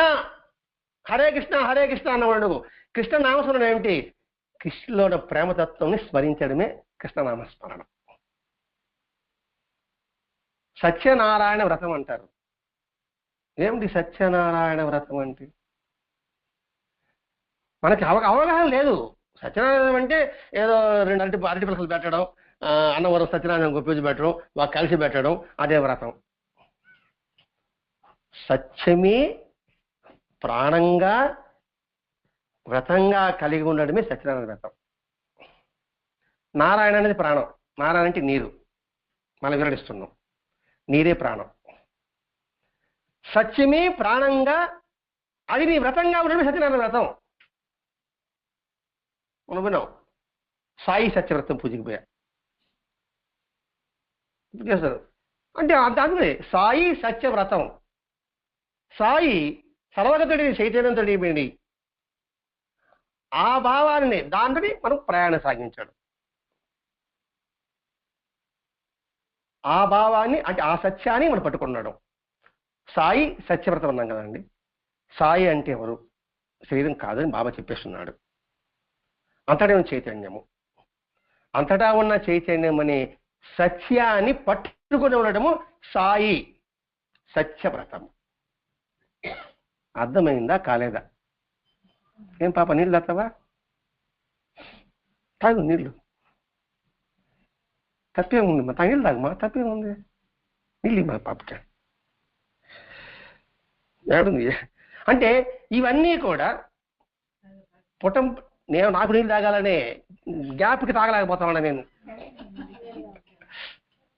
హరే కృష్ణ అన్నవాడు కృష్ణ నామస్మరణ ఏమిటి? కృష్ణలో ఉన్న ప్రేమతత్వంని స్మరించడమే కృష్ణనామస్మరణ. సత్యనారాయణ వ్రతం అంటారు. ఏమిటి సత్యనారాయణ వ్రతం అంటే? మనకి అవగాహన లేదు. సత్యనారాయణ అంటే ఏదో 2 అరటి పిలకలు పెట్టడం, అన్నవరం సత్యనారాయణ గొప్పేసి పెట్టడం, వాళ్ళు కలిసి పెట్టడం, అదే వ్రతం. సత్యమే ప్రాణంగా వ్రతంగా కలిగి ఉండడమే సత్యనారాయణ వ్రతం. నారాయణ అనేది ప్రాణం, నారాయణ అంటే నీరు, మనం వివరిస్తున్నాం, నీరే ప్రాణం. సత్యమే ప్రాణంగా అది నీ వ్రతంగా ఉండడమే సత్యనారాయణ వ్రతం. మనం విన్నాం, సాయి సత్యవ్రతం పూజకి పోయా చేస్తారు అంటే అందుకే సాయి సత్యవ్రతం. సాయి సర్వగతుడి చైతన్యంతో నిండి ఆ భావాన్ని దాంట్లో మనం ప్రయాణం సాగించాడు. ఆ భావాన్ని అంటే ఆ సత్యాన్ని మనం పట్టుకున్నాడు. సాయి సత్యవ్రతం అన్నాం కదండి. సాయి అంటే ఎవరు? శరీరం కాదని బాబా చెప్పేస్తున్నాడు. అంతటా ఉన్న చైతన్యము, అంతటా ఉన్న చైతన్యం అనే సత్యాన్ని పట్టుకుని ఉండటము సాయి సత్యవ్రతం. అర్థమైందా కాలేదా? ఏం పాప నీళ్ళు తాగుతావా? తాగు నీళ్ళు, తప్పేముంది మా నీళ్ళు తాగమా, తప్పేముంది, నీళ్ళు మా పాపకి ఏడుంది. అంటే ఇవన్నీ కూడా పుటం నాకు నీళ్ళు తాగాలనే గ్యాప్కి తాగలేకపోతామన్నా నేను,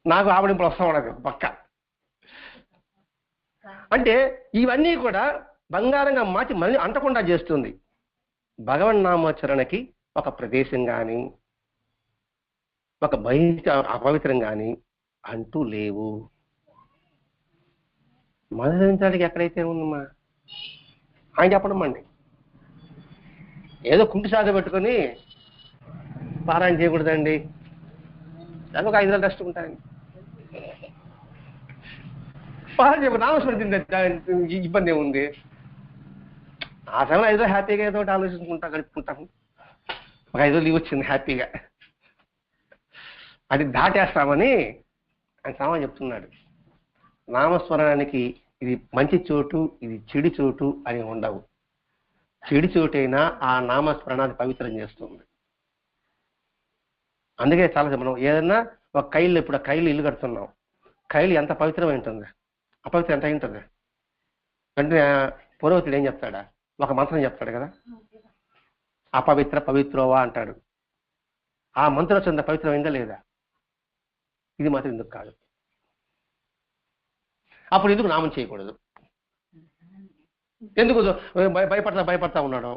నాకు ఆవిడింపులు వస్తా ఉండదు పక్క. అంటే ఇవన్నీ కూడా బంగారంగా మార్చి మళ్ళీ అంటకుండా చేస్తుంది. భగవన్నామోచ్చరణకి ఒక ప్రదేశం కానీ ఒక బయట అపవిత్రం కానీ అంటూ లేవు. మనోరించడానికి ఎక్కడైతే ఉందమ్మా ఆయన చెప్పడం అండి. ఏదో కుంటి సాగ పెట్టుకొని పారాయణ చేయకూడదండి, దానికి ఒక 5 రోజులు రెస్ట్ ఉంటాయండి. పారాయణ చేయకూడదు, నామస్మృతి ఇబ్బంది ఏముంది? ఆ సమయంలో 5 రోజులు హ్యాపీగా ఏదో ఆలోచించుకుంటా గడుపుకుంటాము. ఒక 5 రోజులు లీవ్ వచ్చింది హ్యాపీగా, అది దాటేస్తామని ఆయన సామాన్ చెప్తున్నాడు. నామస్మరణానికి ఇది మంచి చోటు, ఇది చెడు చోటు అని ఉండవు. చెడు చోటైనా ఆ నామస్మరణాన్ని పవిత్రం చేస్తుంది. అందుకే చాలా మనం ఏదన్నా ఒక కైలు, ఇప్పుడు ఆ కైలు ఇల్లు కడుతున్నాం, కైలు ఎంత పవిత్రమై ఉంటుంది, అపవిత్రం ఎంత అయి ఉంటుంది అంటే పురోహితుడు ఏం చెప్తాడా? ఒక మంత్రం చెప్తాడు కదా, అపవిత్ర పవిత్రోవా అంటాడు. ఆ మంత్రం ఎంత పవిత్రమైందా లేదా? ఇది మాత్రం ఎందుకు కాదు? అప్పుడు ఎందుకు నామం చేయకూడదు? ఎందుకు భయపడతా ఉన్నాడు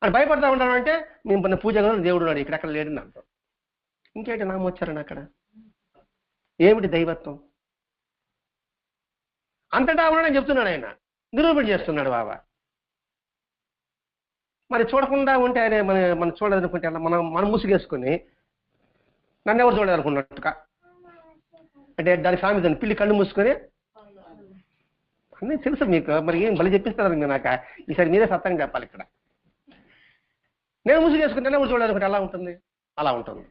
అని భయపడతా ఉన్నాడు అంటే నేను పూజ దేవుడు ఉన్నాడు ఇక్కడెక్కడ లేడని అంటాం. ఇంకేంటి నామం వచ్చారని అక్కడ? ఏమిటి దైవత్వం? అంతటా ఉన్నాడని చెప్తున్నాడు ఆయన, నిరూపణ చేస్తున్నాడు బాబా. మరి చూడకుండా ఉంటే ఆయన మనం చూడాలనుకుంటే మనం ముసుగేసుకుని నన్ను ఎవరు చూడాలనుకున్నట్టుగా అంటే దాని సామెత పిల్లి కళ్ళు మూసుకొని అన్నీ తెలుసు మీకు, మరి ఏం బలి చెప్పిస్తారు మీరు నాకు. ఈసారి మీరే సత్తంగా చెప్పాలి. ఇక్కడ నేను ముసుగేసుకుని నన్ను ఎవరు చూడాలనుకుంటే ఎలా ఉంటుంది? అలా ఉంటుంది.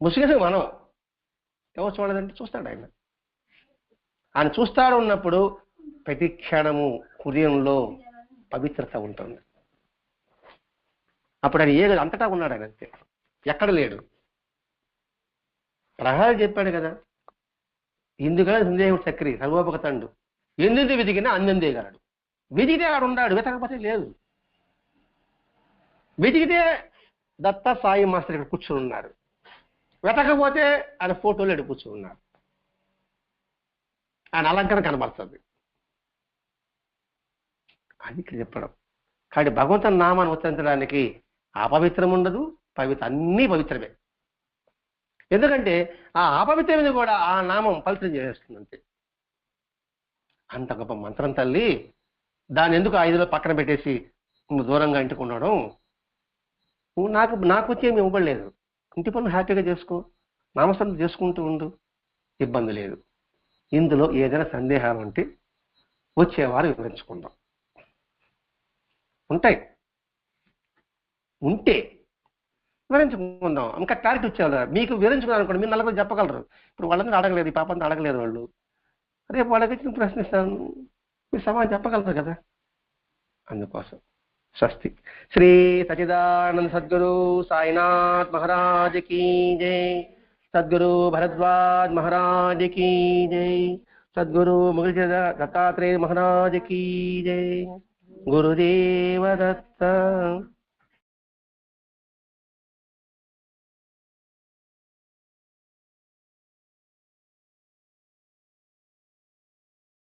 ముసుగేసుకు మనం ఎవరు చూడాలంటే చూస్తాడు ఆయన. ఆయన చూస్తాడు ఉన్నప్పుడు ప్రతి క్షణము హృదయంలో పవిత్రత ఉంటుంది. అప్పుడు ఆయన అంతటా ఉన్నాడు ఆయన, అంతే, ఎక్కడ లేడు. ప్రహ్లాదుడు చెప్పాడు కదా, ఇందుకనే సందేహం చక్రి సర్వోపగతండు, ఎందుకు వెతికినా అందేయగలడు. వెతికితే ఆడు ఉన్నాడు, వెతకపోతే లేదు. వెతికితే దత్త సాయి మాస్టర్ ఇక్కడ కూర్చుని ఉన్నారు, వెతకపోతే ఆయన ఫోటోలు ఎడు కూర్చుని ఉన్నారు. ఆయన అలంకరణ కనబడుతుంది. అది ఇక్కడ చెప్పడం. కాబట్టి భగవంతుని నామాన్ని ఉచ్చరించడానికి అపవిత్రం ఉండదు, అన్నీ పవిత్రమే. ఎందుకంటే ఆ అపవిత్రమైన కూడా ఆ నామం పవిత్రం చేసేస్తుంది అంతే. అంత గొప్ప మంత్రం తల్లి. దాన్ని ఎందుకు 5లో పక్కన పెట్టేసి నువ్వు దూరంగా ఇంటికి ఉండడం? నువ్వు నాకు వచ్చేమి ఇవ్వబడలేదు. ఇంటి పనులు హ్యాపీగా చేసుకో, నామస్మరణ చేసుకుంటూ ఉండు, ఇబ్బంది లేదు. ఇందులో ఏదైనా సందేహాలు ఉంటే వచ్చేవారు వివరించుకుందాం. ఉంటే వివరించుకుందాం. ఇంకా క్లారిటీ వచ్చేవాళ్ళు. మీకు వివరించుకున్నారు అనుకోండి, మీరు నలుగురు చెప్పగలరు. ఇప్పుడు వాళ్ళందరూ అడగలేదు, ఈ పాపంతా అడగలేదు వాళ్ళు. రేపు వాళ్ళకి వచ్చిన ప్రశ్నిస్తాను, మీరు సమాధానం చెప్పగలరు కదా. అందుకోసం స్వస్తి. శ్రీ సచిదానంద సద్గురు సాయినాథ్ మహారాజ్ కీ జై. సద్గురు భరద్వాజ్ మహారాజ్ కీ జై. సద్గురు ముగిల్ దత్తాత్రేయ మహారాజ్ కీ జై. గురుదేవ దత్త.